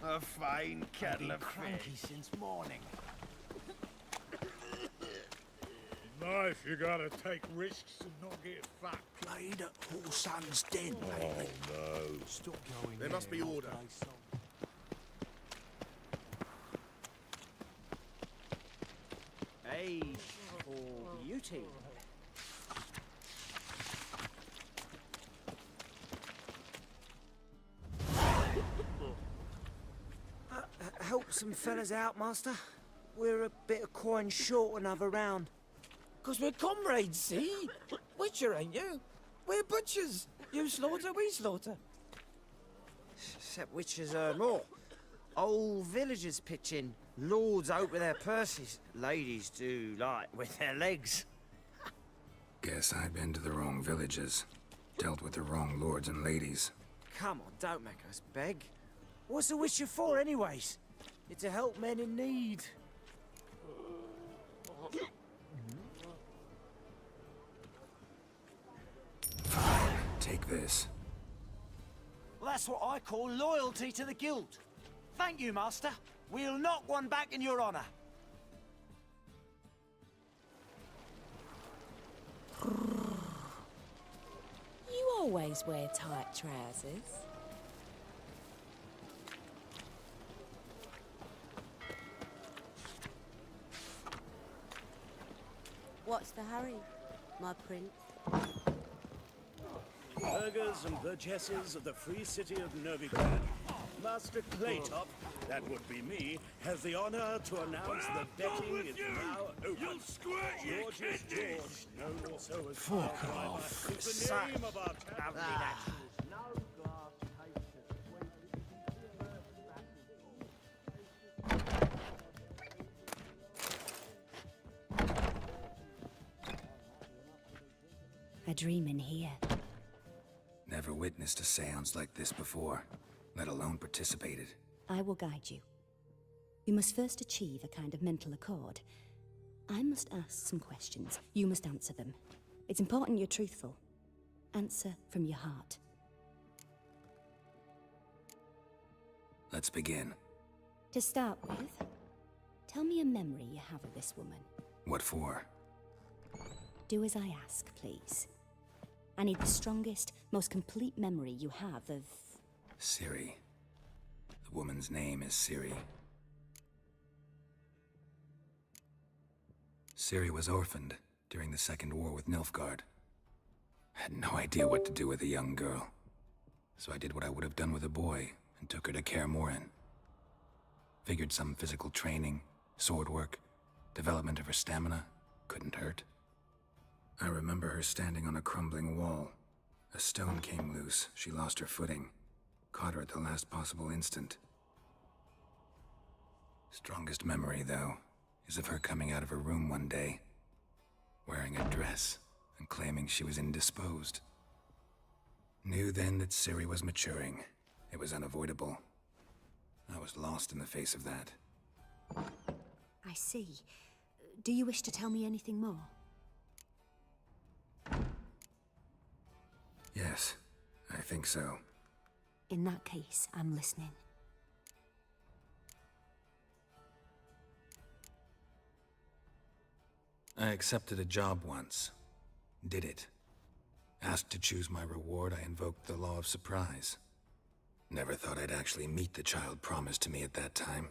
A fine kettle of cranky fish. since morning. Life, you gotta take risks and not get fat. Played at Whoreson's Den lately. Oh, no. Stop going There must be order. Age for beauty. Help some fellas out, Master. We're a bit of coin short another round. 'Cause we're comrades, see? Witcher, ain't you? We're butchers. You slaughter, we slaughter. Except witchers earn more. Old villagers pitch in. Lords out with their purses. Ladies do like with their legs. Guess I've been to the wrong villages. Dealt with the wrong lords and ladies. Come on, don't make us beg. What's a witcher for, anyways? It's to help men in need. Fine, take this. Well, that's what I call loyalty to the guild. Thank you, Master. We'll knock one back in your honor. You always wear tight trousers. What's the hurry, my prince? Burghers and burgesses of the free city of Novigrad. Master Claytop, that would be me, has the honor to announce the betting is now open. George's George, known also as Fuck off. is the name of our tavern. A dream in here. Never witnessed a seance like this before, let alone participated. I will guide you. We must first achieve a kind of mental accord. I must ask some questions. You must answer them. It's important you're truthful. Answer from your heart. Let's begin. To start with, tell me a memory you have of this woman. What for? Do as I ask, please. I need the strongest, most complete memory you have of... Ciri. The woman's name is Ciri. Ciri was orphaned during the Second War with Nilfgaard. Had no idea what to do with a young girl. So I did what I would have done with a boy and took her to Kaer Morhen. Figured some physical training, sword work, development of her stamina couldn't hurt. I remember her standing on a crumbling wall. A stone came loose. She lost her footing. Caught her at the last possible instant. Strongest memory, though, is of her coming out of her room one day, wearing a dress and claiming she was indisposed. Knew then that Ciri was maturing. It was unavoidable. I was lost in the face of that. I see. Do you wish to tell me anything more? Yes, I think so. In that case, I'm listening. I accepted a job once. Did it. Asked to choose my reward, I invoked the law of surprise. Never thought I'd actually meet the child promised to me at that time.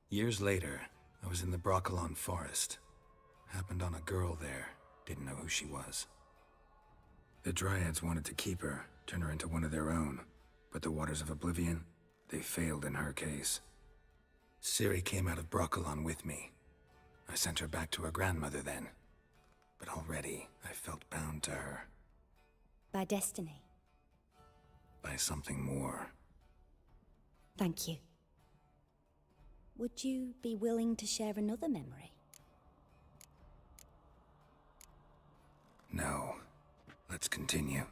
Years later, I was in the Broccolon forest. Happened on a girl there. Didn't know who she was. The Dryads wanted to keep her, turn her into one of their own. But the Waters of Oblivion, they failed in her case. Ciri came out of Brokilon with me. I sent her back to her grandmother then. But already, I felt bound to her. By destiny. By something more. Thank you. Would you be willing to share another memory? No. Let's continue.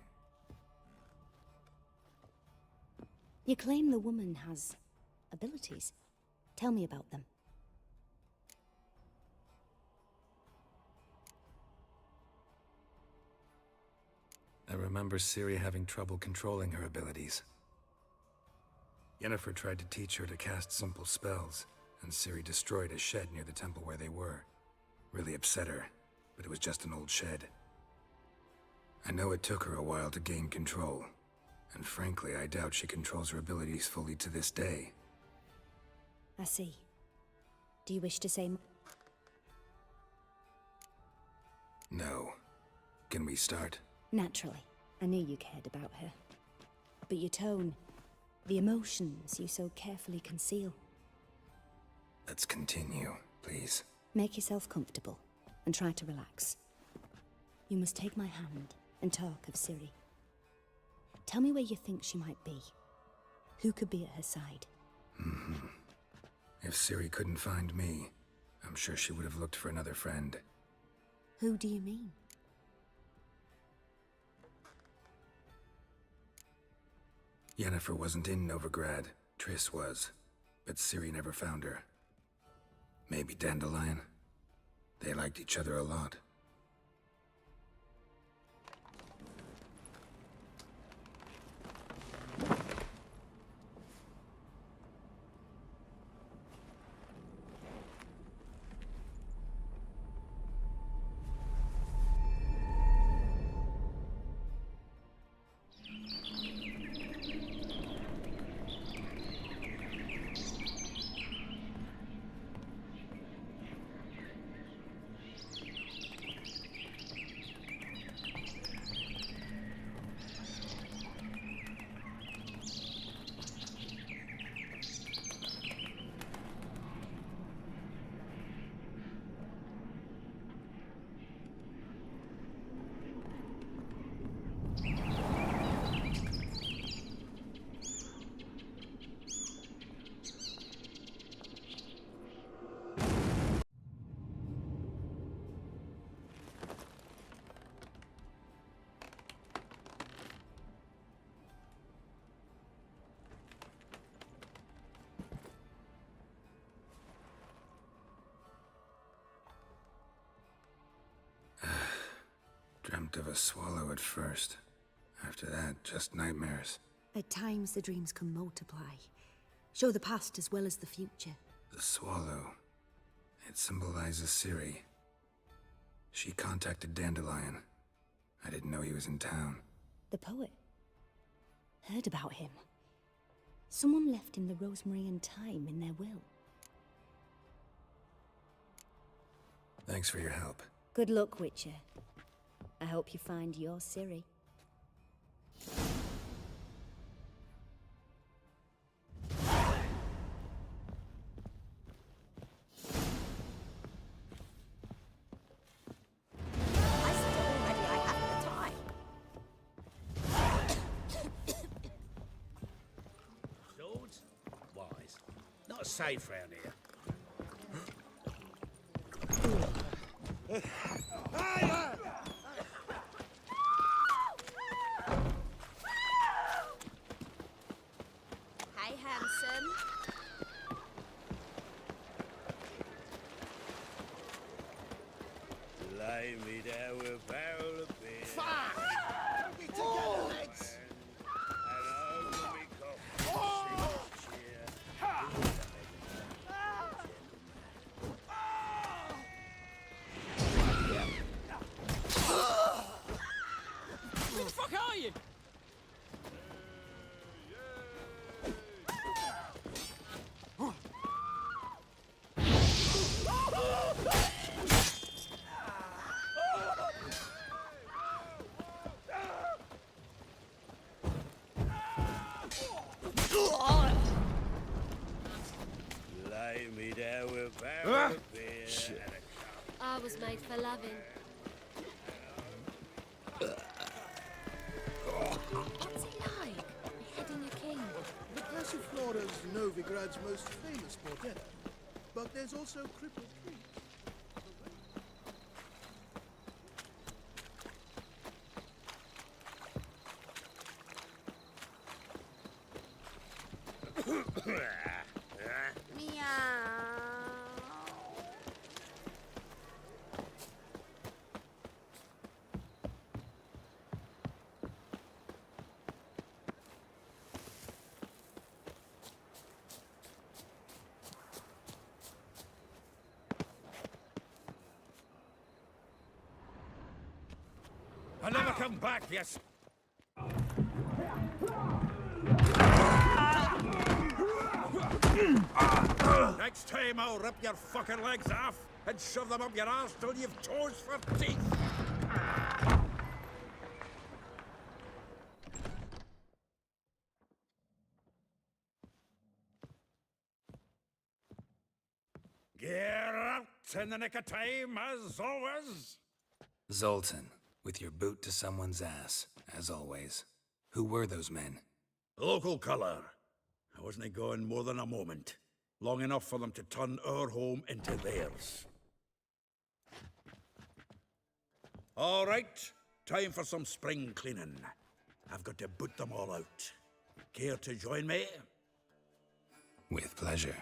You claim the woman has abilities. Tell me about them. I remember Ciri having trouble controlling her abilities. Yennefer tried to teach her to cast simple spells, and Ciri destroyed a shed near the temple where they were. Really upset her, but it was just an old shed. I know it took her a while to gain control, and frankly, I doubt she controls her abilities fully to this day. I see. Do you wish to say more? No. Can we start? Naturally. I knew you cared about her. But your tone, the emotions you so carefully conceal. Let's continue, please. Make yourself comfortable, and try to relax. You must take my hand and talk of Ciri. Tell me where you think she might be. Who could be at her side? If Ciri couldn't find me, I'm sure she would have looked for another friend. Who do you mean? Yennefer wasn't in Novigrad. Triss was. But Ciri never found her. Maybe Dandelion? They liked each other a lot. Dreamt of a swallow at first. After that, just nightmares. At times the dreams can multiply. Show the past as well as the future. The swallow. It symbolizes Ciri. She contacted Dandelion. I didn't know he was in town. The poet. Heard about him. Someone left him the rosemary and thyme in their will. Thanks for your help. Good luck, Witcher. I hope you find your Ciri. Swords? Wise. Not safe round here. Hey, handsome. Lay me down with a barrel of beer. Fuck! Get together, lads! And over me coffee. Cheer. Who the fuck are you? I was made for loving. What's it like, beheading a king? The Passiflora's Novigrad's most famous bordello. But there's also Cripple Creek. I'll never come back, yes. Next time I'll rip your fucking legs off and shove them up your arse till you've toes for teeth. Get out in the nick of time, as always. Zoltan, with your boot to someone's ass, as always. Who were those men? Local colour. I wasn't gone more than a moment. Long enough for them to turn our home into theirs. All right, time for some spring cleaning. I've got to boot them all out. Care to join me? With pleasure.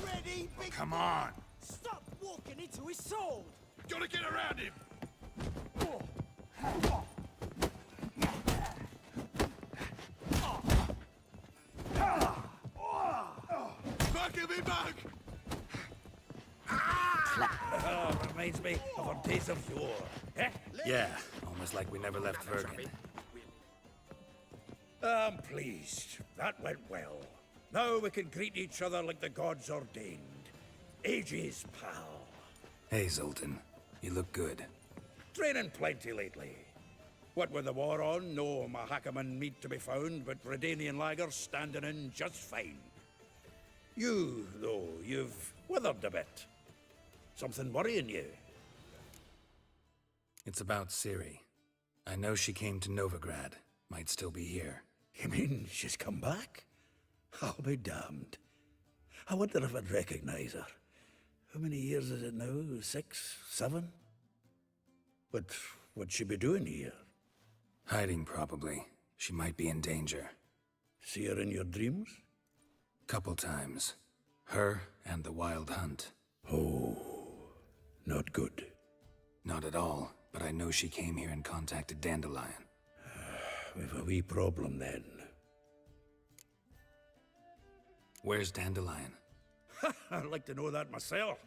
Ready, big Come on! Stop walking into his sword! Gotta get around him! Back him in back! Reminds me of our days of yore. Eh? Yeah, almost like we never left Vergen. I'm pleased. That went well. Now we can greet each other like the gods ordained. Ages, pal. Hey, Zoltan. You look good. Training plenty lately. What with the war on, no Mahakaman meat to be found, but Redanian lagers standing in just fine. You, though, you've withered a bit. Something worrying you? It's about Ciri. I know she came to Novigrad. Might still be here. You mean she's come back? I'll be damned. I wonder if I'd recognize her. How many years is it now? 6, 7? But what'd she be doing here? Hiding, probably. She might be in danger. See her in your dreams? Couple times. Her and the Wild Hunt. Oh, not good. Not at all, but I know she came here and contacted Dandelion. We've a wee problem then. Where's Dandelion? I'd like to know that myself.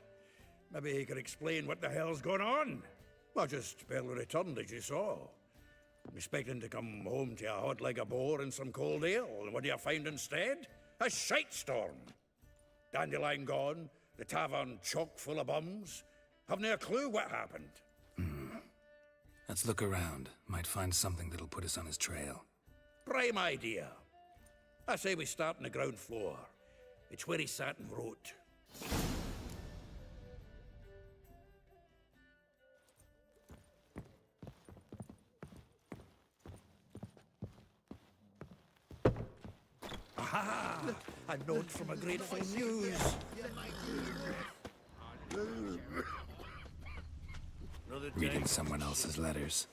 Maybe he could explain what the hell's going on. Well, just barely returned, as you saw. Expecting to come home to a hot leg of boar and some cold ale, and what do you find instead? A shitestorm. Dandelion gone, the tavern chock full of bums. Haven't a clue what happened. Let's look around. Might find something that'll put us on his trail. Prime idea. I say we start on the ground floor. It's where he sat and wrote. Aha! A note from a grateful muse. Reading someone else's letters.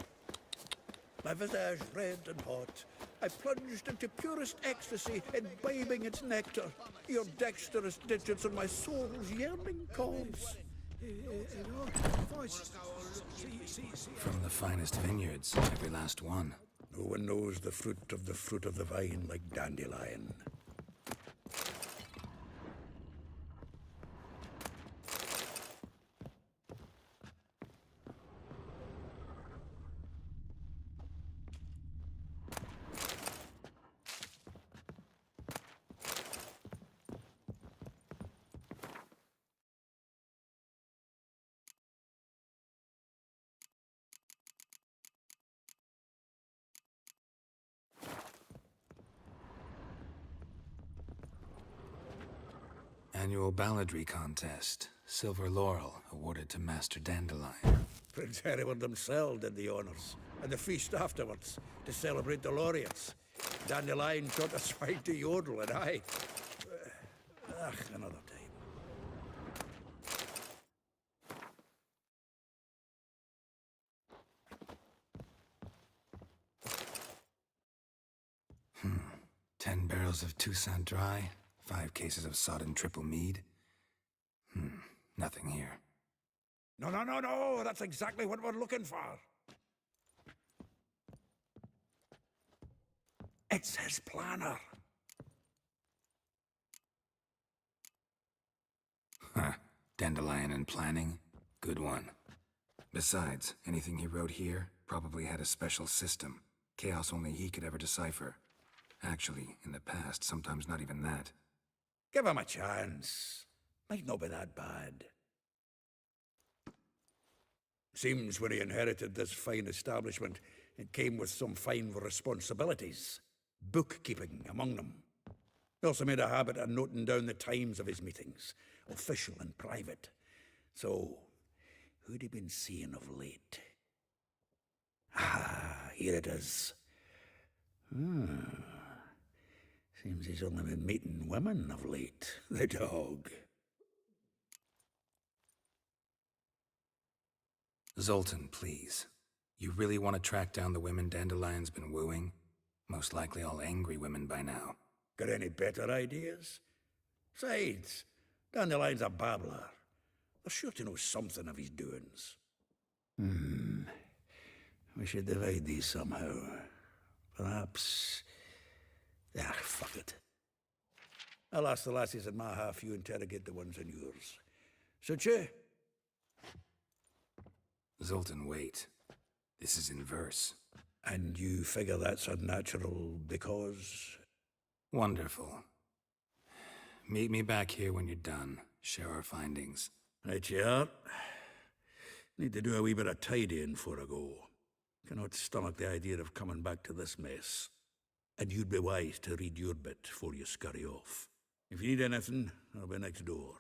My visage red and hot, I plunged into purest ecstasy, imbibing its nectar. Your dexterous digits on my soul's yearning cause. From the finest vineyards, every last one. No one knows the fruit of the vine like Dandelion. annual balladry contest. Silver Laurel awarded to Master Dandelion. Prince Hereward himself did the honours, and the feast afterwards, to celebrate the laureates. Dandelion taught us how to yodel, and I... another time. Hmm. 10 barrels of Toussaint Dry, 5 cases of sodden triple mead. Nothing here. No, no, no, no! That's exactly what we're looking for! It's his planner. Huh. Dandelion and planning? Good one. Besides, anything he wrote here probably had a special system. Chaos only he could ever decipher. Actually, in the past, sometimes not even that. Give him a chance. Might not be that bad. Seems when he inherited this fine establishment, it came with some fine responsibilities. Bookkeeping among them. He also made a habit of noting down the times of his meetings, official and private. So, who'd he been seeing of late? Ah, here it is. Seems he's only been meeting women of late, the dog. Zoltan, please. You really want to track down the women Dandelion's been wooing? Most likely all angry women by now. Got any better ideas? Besides, Dandelion's a babbler. They're sure to know something of his doings. We should divide these somehow. Perhaps... fuck it. I'll ask the lassies in my half, you interrogate the ones in yours. Suit you? Zoltan, wait. This is in verse. And you figure that's unnatural because... Wonderful. Meet me back here when you're done. Share our findings. Right you are. Need to do a wee bit of tidying before I go. Cannot stomach the idea of coming back to this mess. And you'd be wise to read your bit before you scurry off. If you need anything, I'll be next door.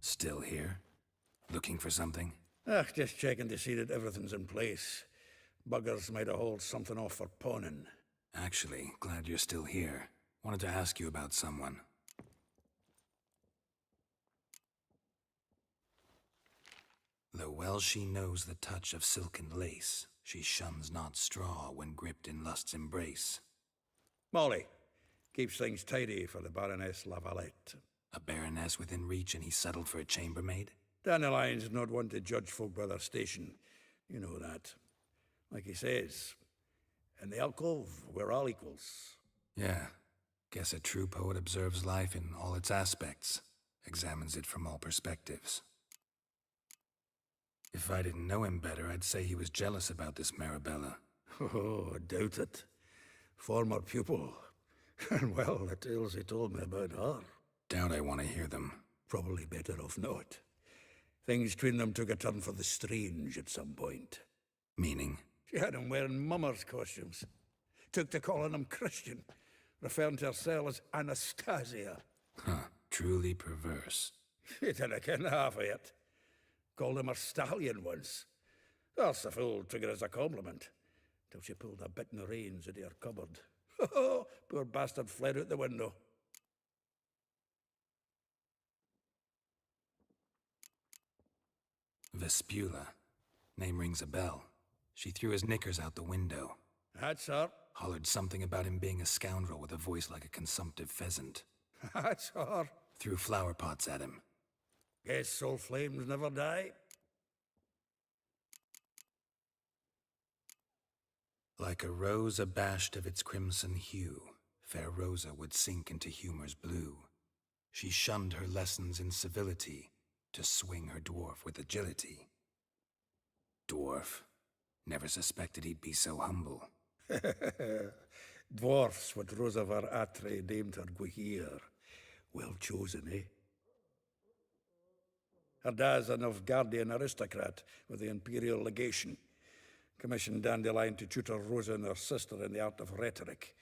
Still here? Looking for something? Just checking to see that everything's in place. Buggers might have hauled something off for pawning. Actually, glad you're still here. Wanted to ask you about someone. Though well she knows the touch of silken lace, she shuns not straw when gripped in lust's embrace. Molly. Keeps things tidy for the Baroness Lavalette. A baroness within reach and he settled for a chambermaid? Dandelion's not one to judge folk by their station. You know that. Like he says, in the alcove, we're all equals. Yeah. Guess a true poet observes life in all its aspects, examines it from all perspectives. If I didn't know him better, I'd say he was jealous about this Marabella. Oh, I doubt it. Former pupil. And well, the tales he told me about her. Doubt I want to hear them. Probably better off not. Things between them took a turn for the strange at some point. Meaning? She had him wearing mummers' costumes. Took to calling him Christian, referring to herself as Anastasia. Huh, truly perverse. She didn't ken half of it. Called him her stallion once. That's the fool took it as a compliment, till she pulled a bit in the reins into her cupboard. Oh, poor bastard fled out the window. Vespula. Name rings a bell. She threw his knickers out the window. That's her. Hollered something about him being a scoundrel with a voice like a consumptive pheasant. That's her. Threw flower pots at him. Guess soul flames never die. Like a rose abashed of its crimson hue, fair Rosa would sink into humor's blue. She shunned her lessons in civility, to swing her dwarf with agility. Dwarf. Never suspected he'd be so humble. Dwarfs what Rosavar Atre named her Guihir. Well chosen, eh? Her dad's a Novgardian aristocrat with the Imperial Legation. Commissioned Dandelion to tutor Rosa and her sister in the art of rhetoric.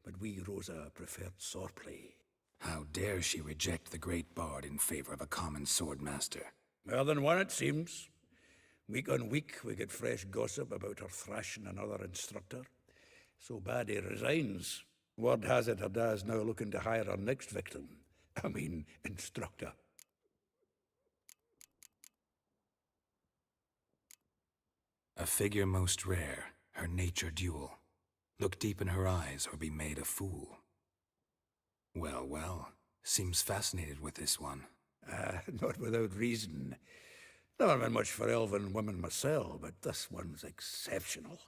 But we, Rosa, preferred swordplay. How dare she reject the great bard in favor of a common swordmaster? More than one, it seems. Week on week, we get fresh gossip about her thrashing another instructor. So bad he resigns. Word has it her dad's now looking to hire her next victim. I mean, instructor. A figure most rare, her nature dual. Look deep in her eyes or be made a fool. Well, well, seems fascinated with this one. Not without reason. Never been much for elven women myself, but this one's exceptional.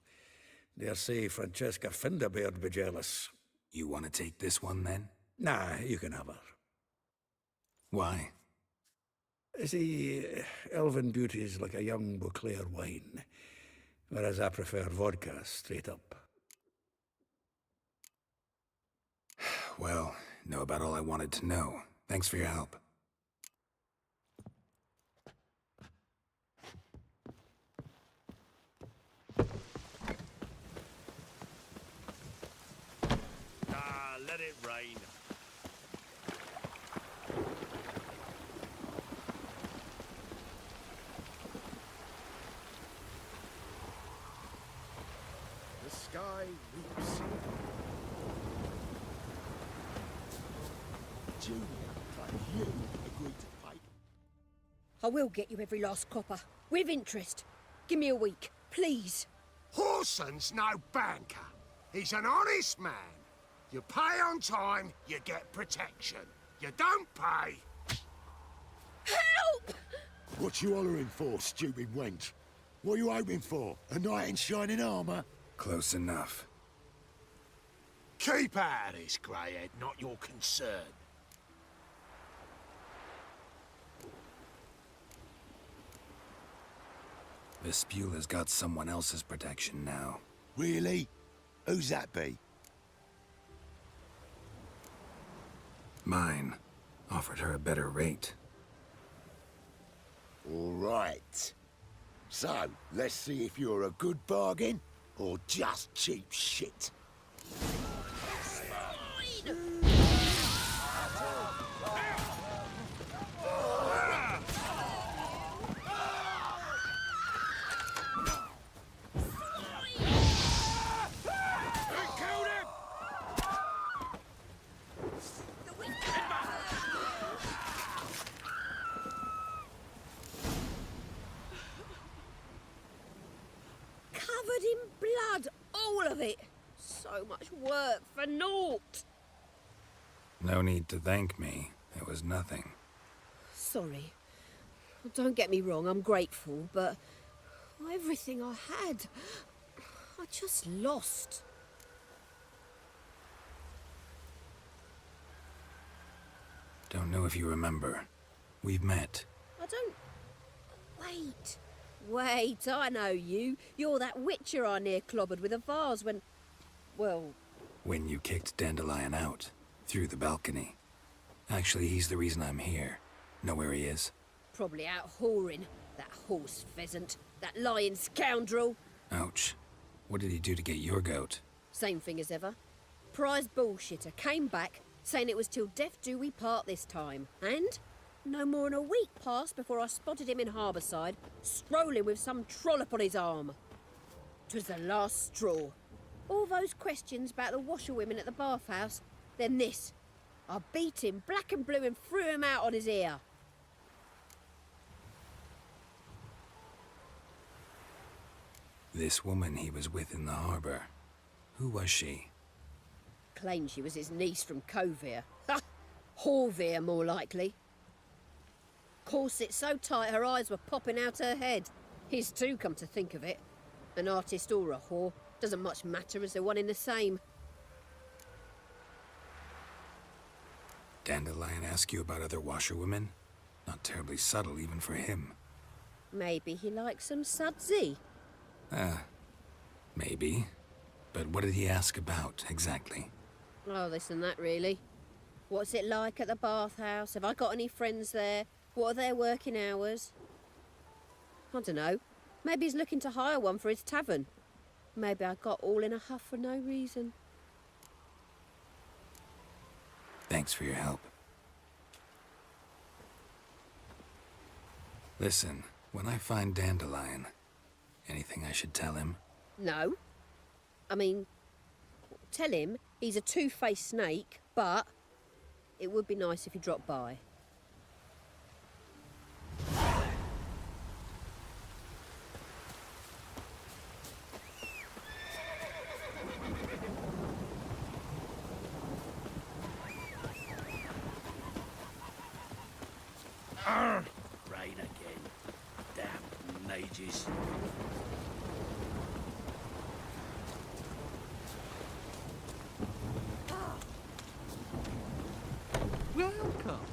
Dare say Francesca Finderbeard be jealous. You want to take this one, then? Nah, you can have her. Why? See, elven beauty's like a young Beauclair wine, whereas I prefer vodka straight up. Well, know about all I wanted to know. Thanks for your help. Let it rain. The sky weeps. Junior, you agreed to pay. I will get you every last copper. With interest. Give me a week, please. Horson's no banker. He's an honest man. You pay on time, you get protection. You don't pay... Help! What you hollering for, stupid wench? What you hoping for? A knight in shining armour? Close enough. Keep out of this, Greyhead, not your concern. Vespula's got someone else's protection now. Really? Who's that be? Mine. Offered her a better rate. All right. So, let's see if you're a good bargain or just cheap shit. Covered in blood, all of it. So much work for naught. No need to thank me. It was nothing. Sorry. Don't get me wrong, I'm grateful, but everything I had, I just lost. Don't know if you remember. We've met. I don't... Wait, I know you. You're that witcher I near clobbered with a vase when... Well... When you kicked Dandelion out, through the balcony. Actually, he's the reason I'm here. Know where he is? Probably out whoring. That horse pheasant. That lying scoundrel. Ouch. What did he do to get your goat? Same thing as ever. Prize bullshitter came back, saying it was till death do we part this time. And no more than a week passed before I spotted him in Harbourside, strolling with some trollop on his arm. 'Twas the last straw. All those questions about the washerwomen at the bathhouse, then this. I beat him black and blue and threw him out on his ear. This woman he was with in the harbour. Who was she? Claimed she was his niece from Kovir. Ha! Horvir, more likely. Corset so tight her eyes were popping out her head. His too, come to think of it. An artist or a whore. Doesn't much matter as they're one in the same. Dandelion ask you about other washerwomen? Not terribly subtle even for him. Maybe he likes some sudsy. Maybe. But what did he ask about, exactly? Oh, this and that, really. What's it like at the bathhouse? Have I got any friends there? What are their working hours? I don't know. Maybe he's looking to hire one for his tavern. Maybe I got all in a huff for no reason. Thanks for your help. Listen, when I find Dandelion, anything I should tell him? No. I mean, tell him he's a two-faced snake, but it would be nice if he dropped by. Rain again. Damn mages.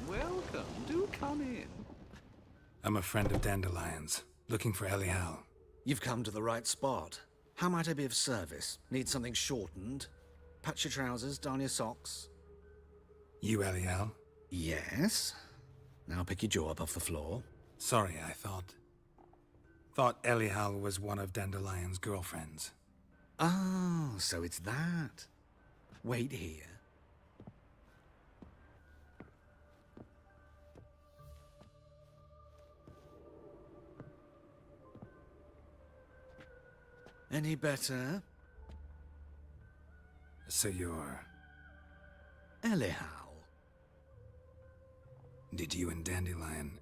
Welcome. Do come in. I'm a friend of Dandelion's, looking for Elial. You've come to the right spot. How might I be of service? Need something shortened? Patch your trousers, darn your socks. You Elial? Yes. Now pick your jaw up off the floor. Sorry, I thought Elial was one of Dandelion's girlfriends. Oh, so it's that. Wait here. Any better? So you're... Elial. Did you and Dandelion...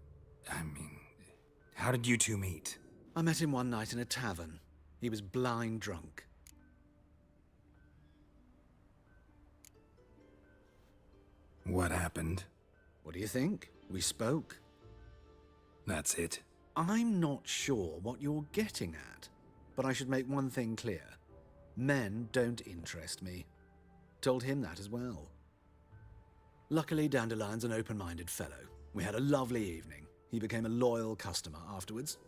how did you two meet? I met him one night in a tavern. He was blind drunk. What happened? What do you think? We spoke. That's it? I'm not sure what you're getting at, but I should make one thing clear. Men don't interest me. Told him that as well. Luckily, Dandelion's an open-minded fellow. We had a lovely evening. He became a loyal customer afterwards.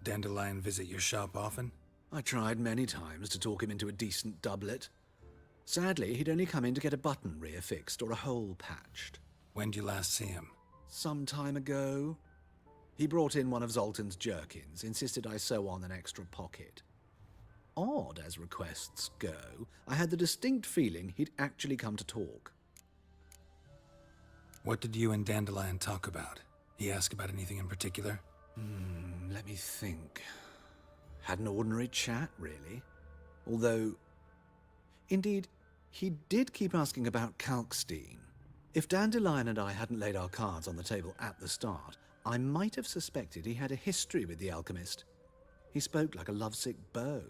Dandelion visit your shop often? I tried many times to talk him into a decent doublet. Sadly, he'd only come in to get a button rear fixed or a hole patched. When did you last see him? Some time ago. He brought in one of Zoltan's jerkins, insisted I sew on an extra pocket. Odd as requests go, I had the distinct feeling he'd actually come to talk. What did you and Dandelion talk about? He asked about anything in particular? Let me think. Had an ordinary chat, really. Although, indeed, he did keep asking about Kalkstein. If Dandelion and I hadn't laid our cards on the table at the start, I might have suspected he had a history with the alchemist. He spoke like a lovesick beau.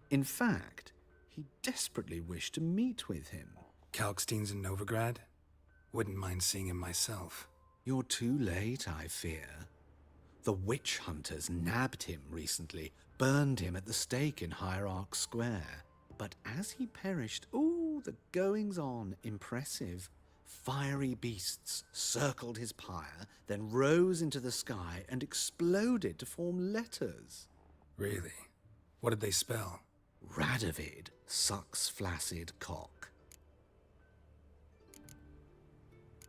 In fact, he desperately wished to meet with him. Kalkstein's in Novigrad? Wouldn't mind seeing him myself. You're too late, I fear. The witch hunters nabbed him recently, burned him at the stake in Hierarch Square. But as he perished, ooh, the goings-on, impressive. Fiery beasts circled his pyre, then rose into the sky and exploded to form letters. Really? What did they spell? Radovid sucks flaccid cock.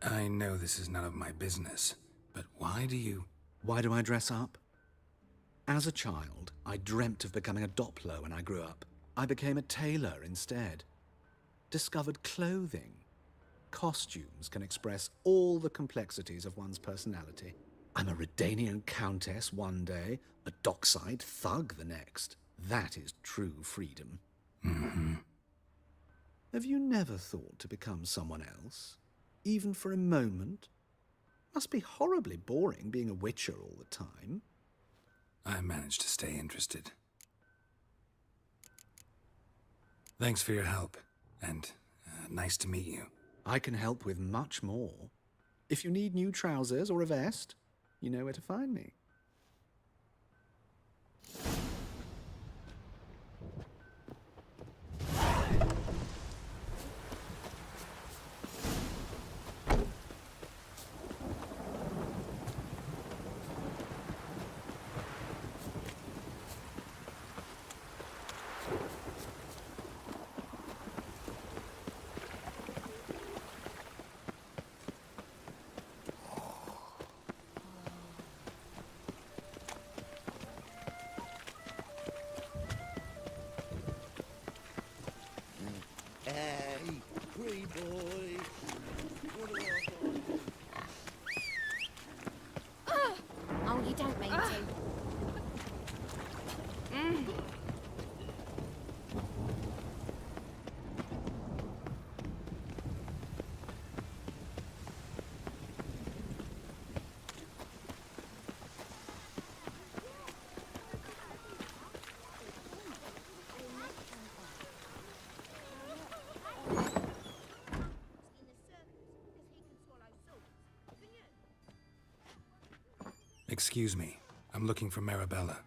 I know this is none of my business, but why do I dress up? As a child, I dreamt of becoming a Doppler when I grew up. I became a tailor instead. Discovered clothing. Costumes can express all the complexities of one's personality. I'm a Redanian countess one day, a dockside thug the next. That is true freedom. Mm-hmm. Have you never thought to become someone else? Even for a moment? Must be horribly boring being a witcher all the time. I managed to stay interested. Thanks for your help, and nice to meet you. I can help with much more. If you need new trousers or a vest, you know where to find me. Hey, pretty boy. Oh, you don't mean to. Excuse me. I'm looking for Marabella.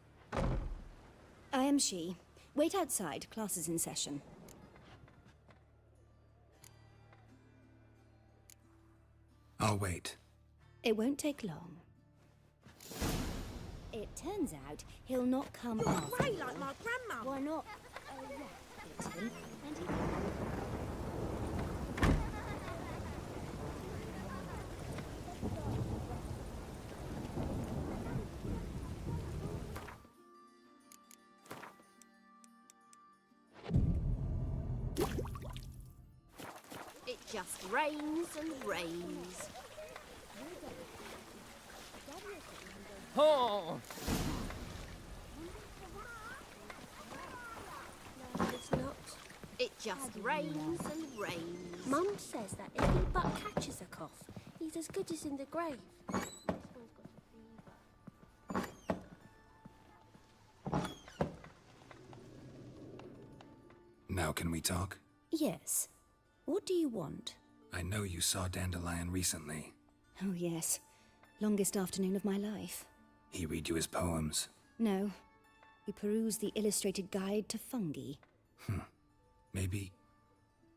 I am she. Wait outside. Class is in session. I'll wait. It won't take long. It turns out he'll not come after Pray you. like my grandma. Why not? Hit him, and he... It just rains and rains. Oh! No, it's not. It just rains and rains. Mum says that if he but catches a cough, he's as good as in the grave. Now can we talk? Yes. What do you want? I know you saw Dandelion recently. Oh, yes. Longest afternoon of my life. He read you his poems. No. We perused the illustrated guide to fungi. Maybe...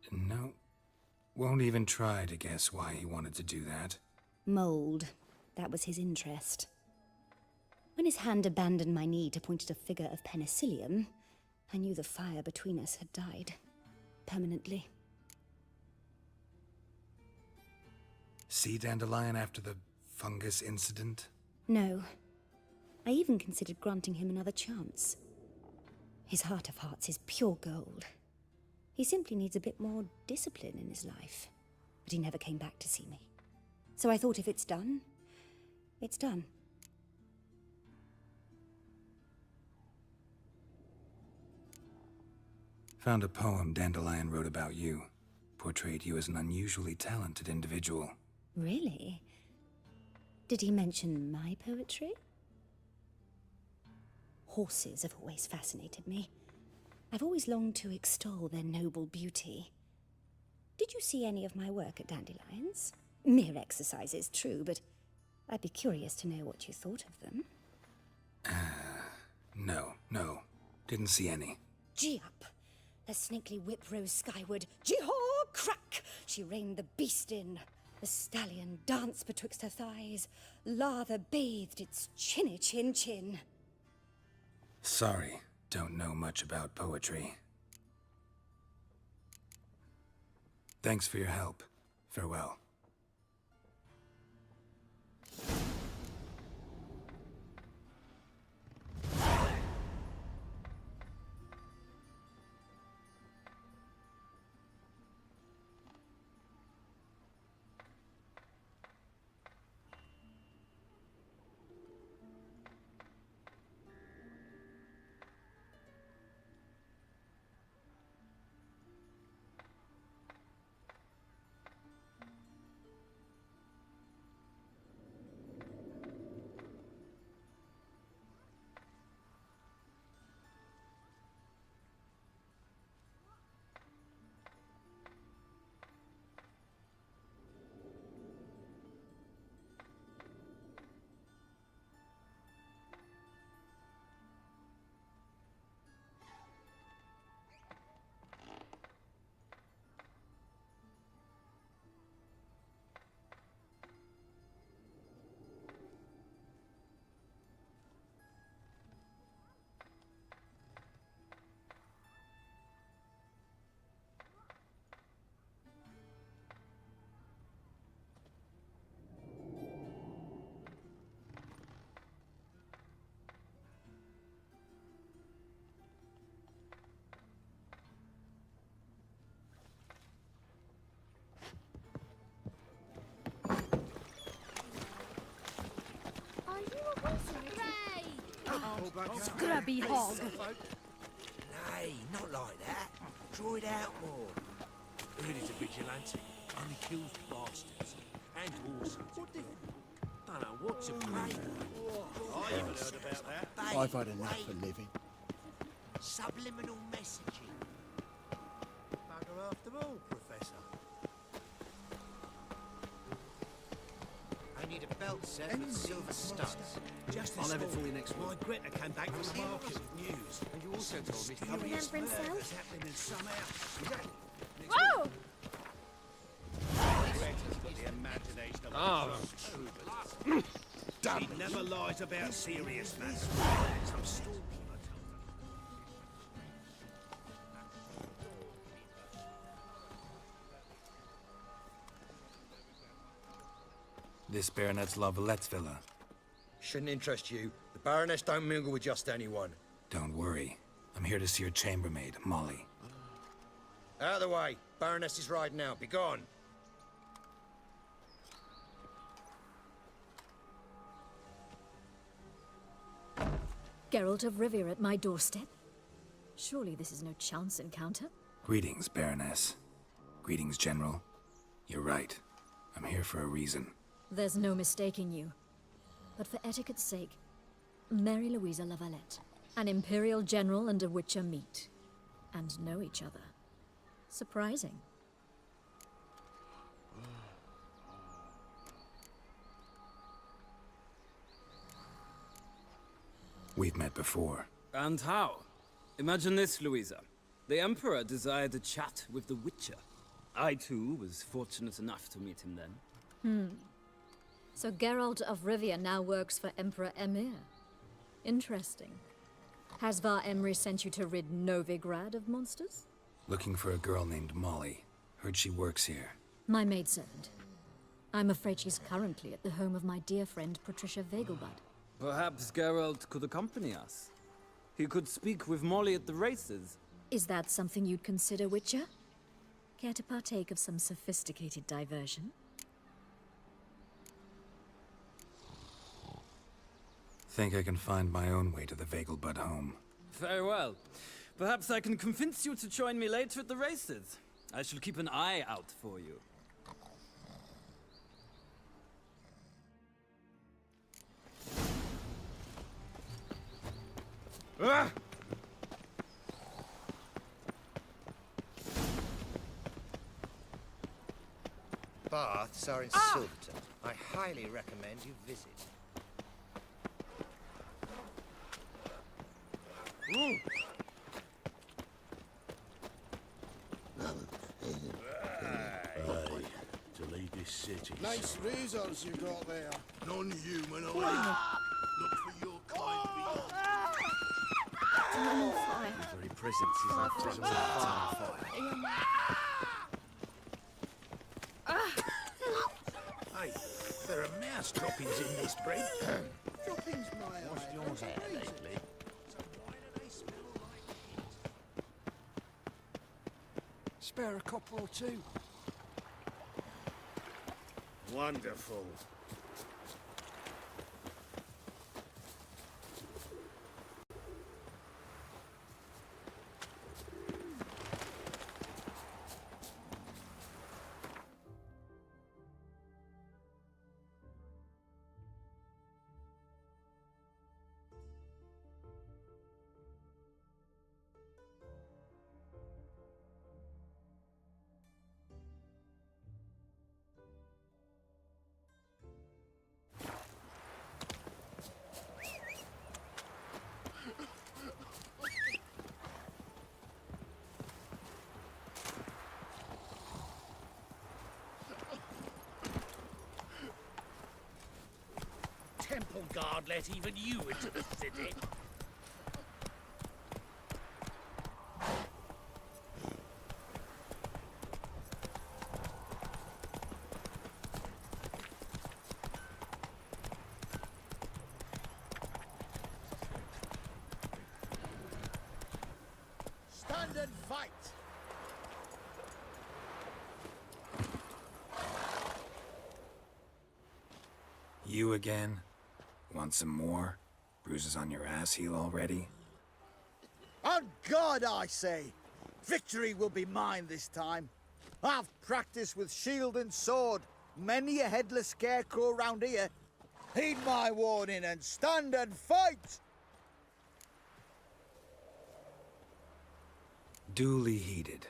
No. Won't even try to guess why he wanted to do that. Mold. That was his interest. When his hand abandoned my knee to point at a figure of penicillium, I knew the fire between us had died. Permanently. See Dandelion after the fungus incident? No. I even considered granting him another chance. His heart of hearts is pure gold. He simply needs a bit more discipline in his life. But he never came back to see me. So I thought if it's done, it's done. Found a poem Dandelion wrote about you. Portrayed you as an unusually talented individual. Really? Did he mention my poetry? Horses have always fascinated me. I've always longed to extol their noble beauty. Did you see any of my work at Dandelions? Mere exercises, true, but I'd be curious to know what you thought of them. No. Didn't see any. Gee up! The snakely whip rose skyward. Gee-haw! Crack! She reined the beast in. The stallion danced betwixt her thighs. Lather bathed its chinny chin. Sorry, don't know much about poetry. Thanks for your help. Farewell. Scrubby hog. Nay, not like that. Draw it out more. Heard he's a vigilante. Only kills bastards. And horses. Don't know what to play. I even heard about that. I've had enough for living. Subliminal messaging. Bugger after all, Professor. I need a belt set with silver studs. Just I'll have it for you next week. My Greta came back from the market with news. And you also told me furious murders happening in some house. Whoa! Greta's got the imagination of a She never lies about serious matters. Some storekeeper told her. This Baronet's La Vallette's villa. Shouldn't interest you. The Baroness don't mingle with just anyone. Don't worry. I'm here to see your chambermaid, Molly. Out of the way. Baroness is riding out. Be gone. Geralt of Rivia at my doorstep? Surely this is no chance encounter? Greetings, Baroness. Greetings, General. You're right. I'm here for a reason. There's no mistaking you. But for etiquette's sake, Mary Louisa La Valette, an Imperial General and a Witcher meet. And know each other. Surprising. We've met before. And how? Imagine this, Louisa. The Emperor desired a chat with the Witcher. I, too, was fortunate enough to meet him then. So Geralt of Rivia now works for Emperor Emir. Interesting. Has Var Emry sent you to rid Novigrad of monsters? Looking for a girl named Molly. Heard she works here. My maidservant. I'm afraid she's currently at the home of my dear friend Patricia Vegelbud. Perhaps Geralt could accompany us. He could speak with Molly at the races. Is that something you'd consider, Witcher? Care to partake of some sophisticated diversion? Think I can find my own way to the Vegelbud home. Very well. Perhaps I can convince you to join me later at the races. I shall keep an eye out for you. Ah! Baths are in Silverton. I highly recommend you visit. To leave this city. Nice razors you got there. Non-human Look for your kind I'm on fire. The very presence is our front on fire. Hey, there are mouse droppings in this bread. Droppings, my Washed yours hair lately. Spare a couple or two. Wonderful. Temple guard let even you into the city. Stand and fight! You again? Want some more? Bruises on your ass heel already? On God, I say! Victory will be mine this time. I've practiced with shield and sword. Many a headless scarecrow round here. Heed my warning and stand and fight! Duly heeded.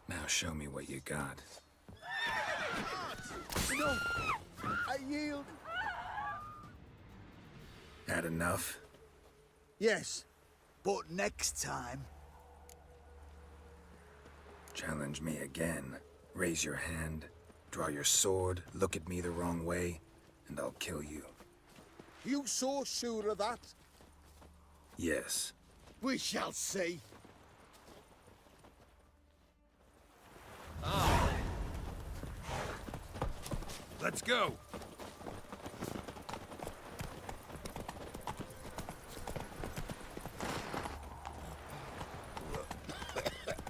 Now show me what you got. No! I yield. Had enough? Yes, but next time. Challenge me again. Raise your hand, draw your sword, look at me the wrong way, and I'll kill you. You so sure of that? Yes. We shall see. Let's go.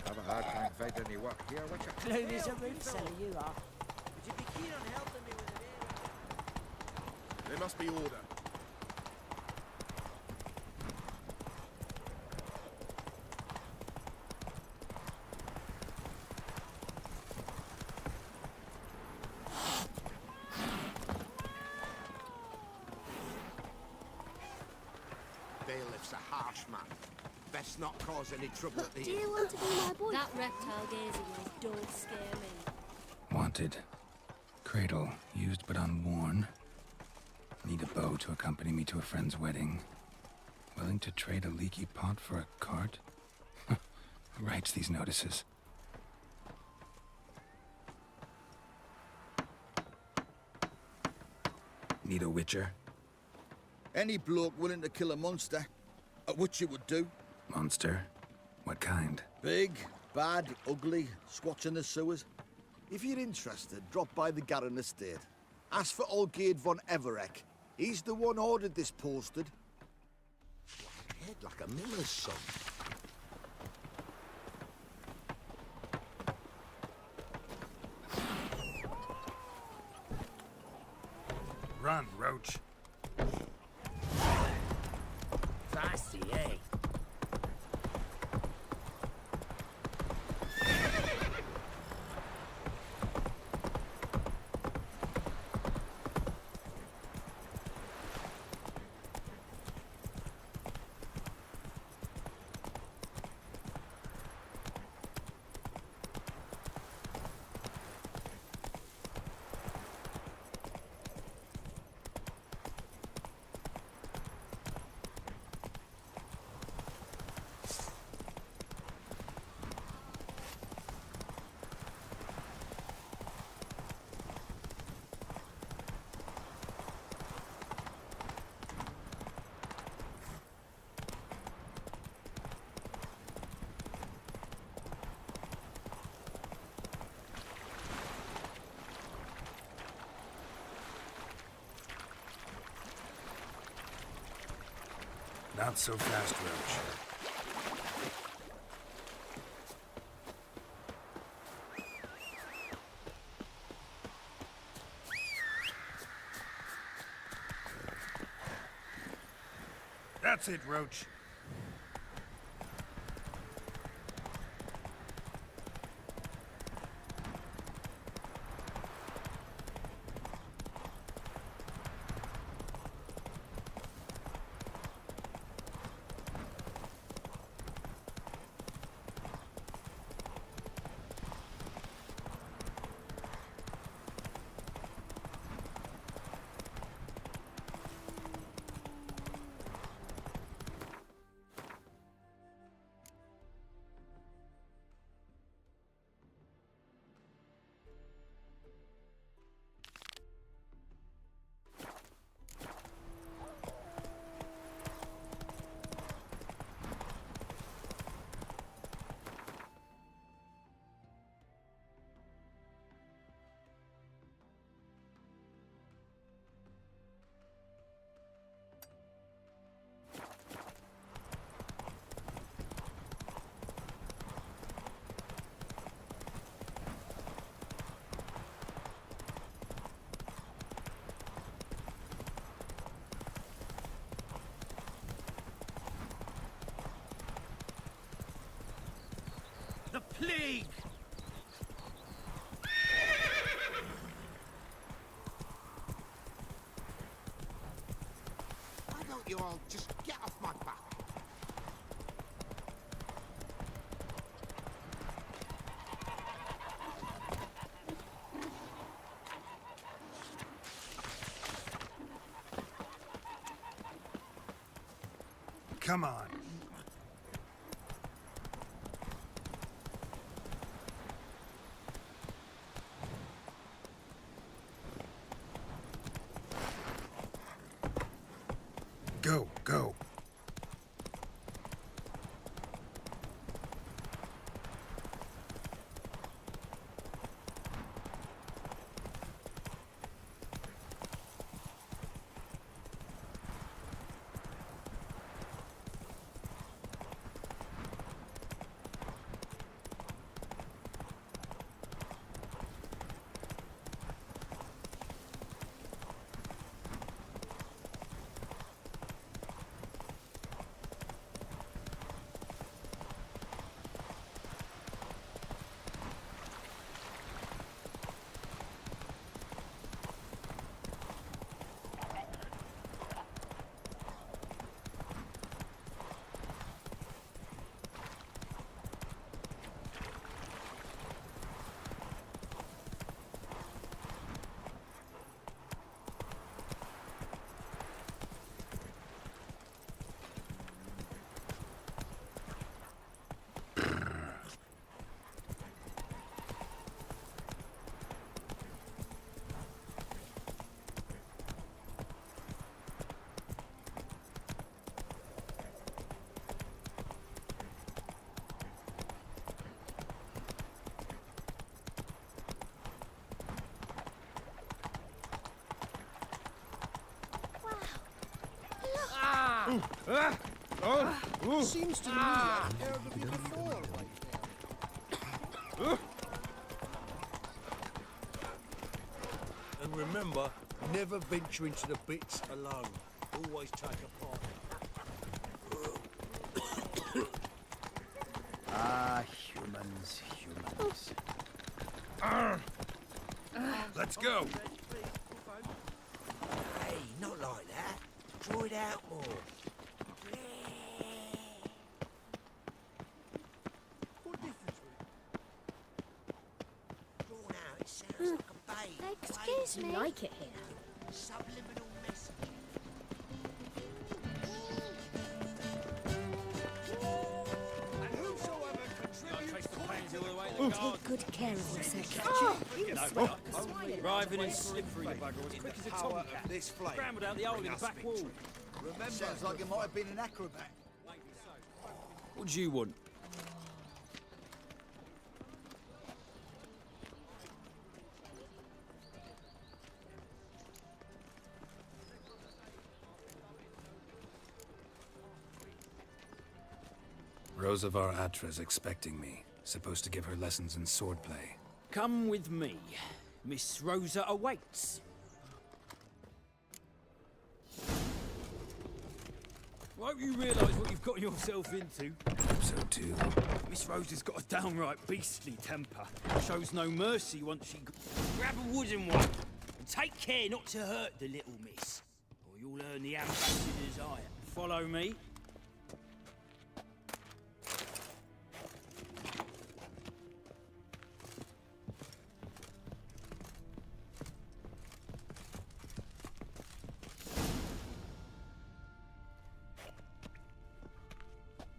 Have a hard time finding any work here, would you? Clean as a reseller, you are. Would you be keen on helping me with an There must be order. Bailiff's a harsh man. Best not cause any trouble at the Do inn. you want to be my boy? That reptile gaze of yours don't scare me. Wanted. Cradle, used but unworn. Need a bow to accompany me to a friend's wedding. Willing to trade a leaky pot for a cart? Who writes these notices? Need a witcher? Any bloke willing to kill a monster, which you would do. Monster? What kind? Big, bad, ugly, squatch in the sewers. If you're interested, drop by the Garren estate. Ask for Olgierd von Everek. He's the one ordered this posted. Head like a miller's son. Run, Roach. Feisty, eh? Not so fast, Roach. That's it, Roach. The plague! Why don't you all just get off my back? Come on. Go, go. Seems to me I've heard of you before, And remember, never venture into the bits alone. Always take a partner. Ah, humans. Let's go. Hey, not like that. Draw it out more. Drawn out, it sounds like a babe. Excuse You me. like it here? Subliminal message. And whosoever contributes Take good care of yourself. Driving in slippery, the bugger, as quick as a tomcat. This flame. Scrambled out the hole in the back wall. Sounds like you might have been an acrobat. What do you want? Rosa var Atra's expecting me. Supposed to give her lessons in swordplay. Come with me. Miss Rosa awaits. Won't you realise what you've got yourself into? So too. Miss Rosa's got a downright beastly temper. Shows no mercy once she... Grab a wooden one, and take care not to hurt the little miss, or you'll earn the ambassador's ire. Follow me.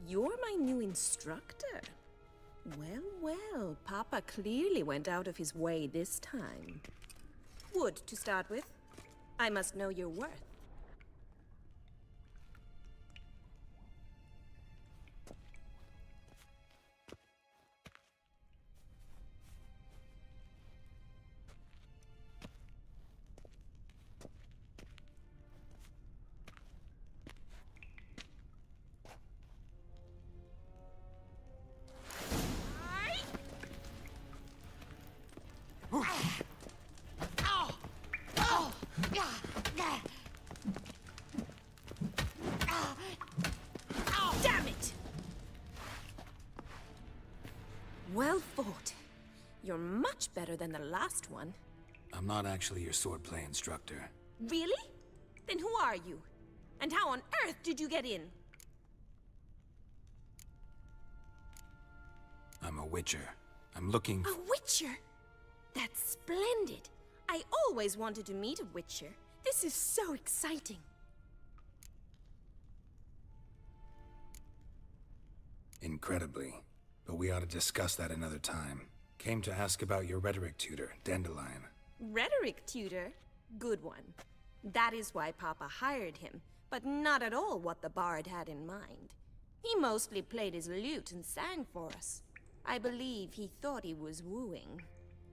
You're my new instructor. Well, well, Papa clearly went out of his way this time. Wood, to start with. I must know your worth. Damn it! Well fought. You're much better than the last one. I'm not actually your swordplay instructor. Really? Then who are you? And how on earth did you get in? I'm a witcher. I'm looking A witcher? That's splendid. I always wanted to meet a witcher. This is so exciting. Incredibly. But we ought to discuss that another time. Came to ask about your rhetoric tutor, Dandelion. Rhetoric tutor? Good one. That is why Papa hired him, but not at all what the bard had in mind. He mostly played his lute and sang for us. I believe he thought he was wooing.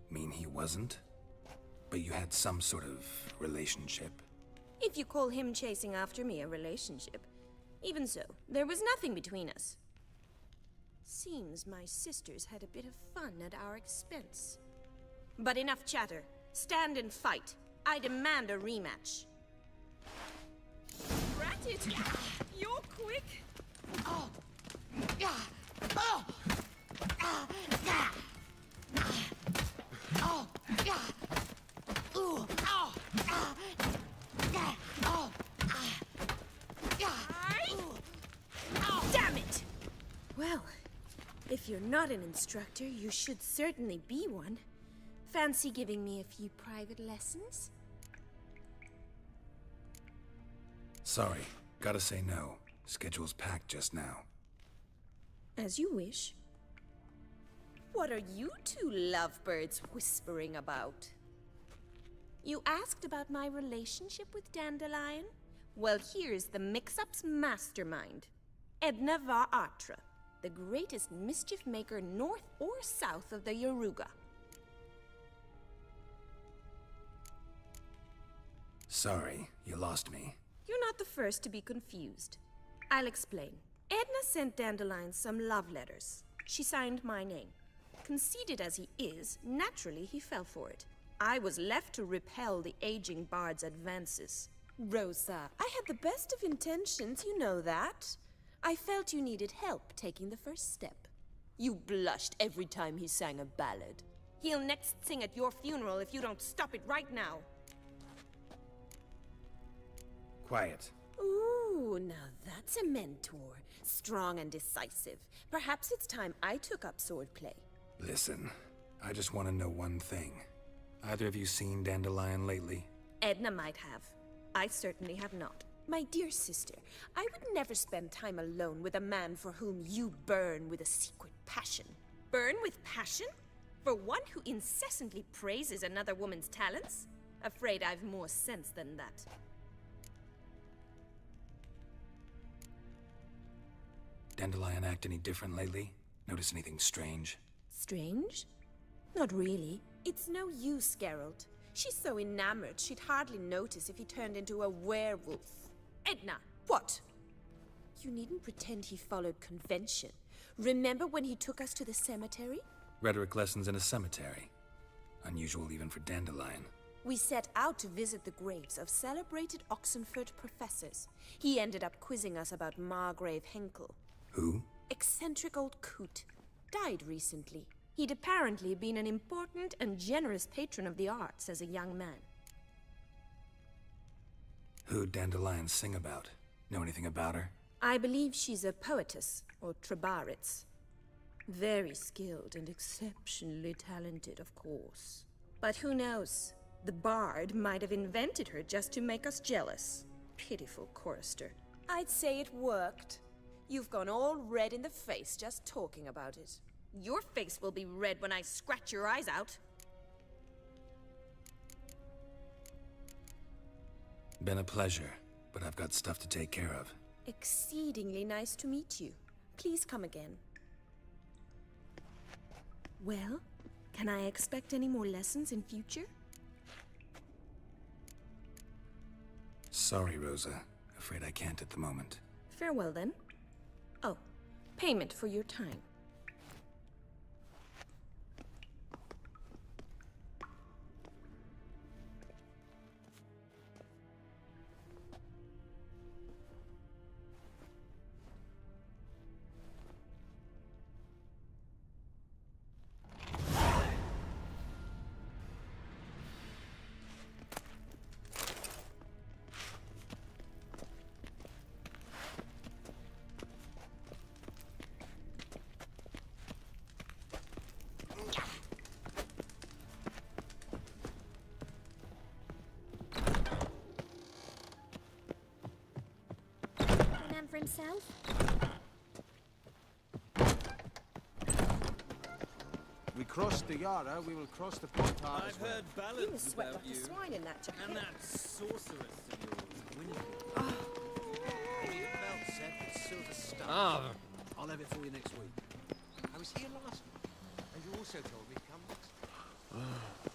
Mean he wasn't? But you had some sort of relationship? If you call him chasing after me a relationship. Even so, there was nothing between us. Seems my sisters had a bit of fun at our expense. But enough chatter. Stand and fight. I demand a rematch. Rat it! You're quick! Oh! Oh! Damn it! Well, if you're not an instructor, you should certainly be one. Fancy giving me a few private lessons? Sorry, gotta say no. Schedule's packed just now. As you wish. What are you two lovebirds whispering about? You asked about my relationship with Dandelion? Well, here's the mix-up's mastermind. Edna var Atra, the greatest mischief maker north or south of the Yaruga. Sorry, you lost me. You're not the first to be confused. I'll explain. Edna sent Dandelion some love letters. She signed my name. Conceited as he is, naturally he fell for it. I was left to repel the aging bard's advances. Rosa, I had the best of intentions, you know that. I felt you needed help taking the first step. You blushed every time he sang a ballad. He'll next sing at your funeral if you don't stop it right now. Quiet. Ooh, now that's a mentor. Strong and decisive. Perhaps it's time I took up swordplay. Listen, I just want to know one thing. Either of you seen Dandelion lately? Edna might have. I certainly have not. My dear sister, I would never spend time alone with a man for whom you burn with a secret passion. Burn with passion? For one who incessantly praises another woman's talents? Afraid I've more sense than that. Dandelion act any different lately? Notice anything strange? Strange? Not really. It's no use, Geralt. She's so enamored she'd hardly notice if he turned into a werewolf. Edna! What? You needn't pretend he followed convention. Remember when he took us to the cemetery? Rhetoric lessons in a cemetery. Unusual even for Dandelion. We set out to visit the graves of celebrated Oxenford professors. He ended up quizzing us about Margrave Henkel. Who? Eccentric old coot. Died recently. He'd apparently been an important and generous patron of the arts as a young man. Who'd Dandelion sing about? Know anything about her? I believe she's a poetess, or Trebaritz. Very skilled and exceptionally talented, of course. But who knows? The bard might have invented her just to make us jealous. Pitiful chorister. I'd say it worked. You've gone all red in the face just talking about it. Your face will be red when I scratch your eyes out. Been a pleasure, but I've got stuff to take care of. Exceedingly nice to meet you. Please come again. Well, can I expect any more lessons in future? Sorry, Rosa. Afraid I can't at the moment. Farewell, then. Oh, payment for your time. For himself. We crossed the Yara, we will cross the Portage. I've heard You were ballads swept about like you. a swine in that jacket. And that sorceress of yours, Winifred. Any belt set with silver stuff. Ah, I'll have it for you next week. I was here last week, and you also told me to come next week.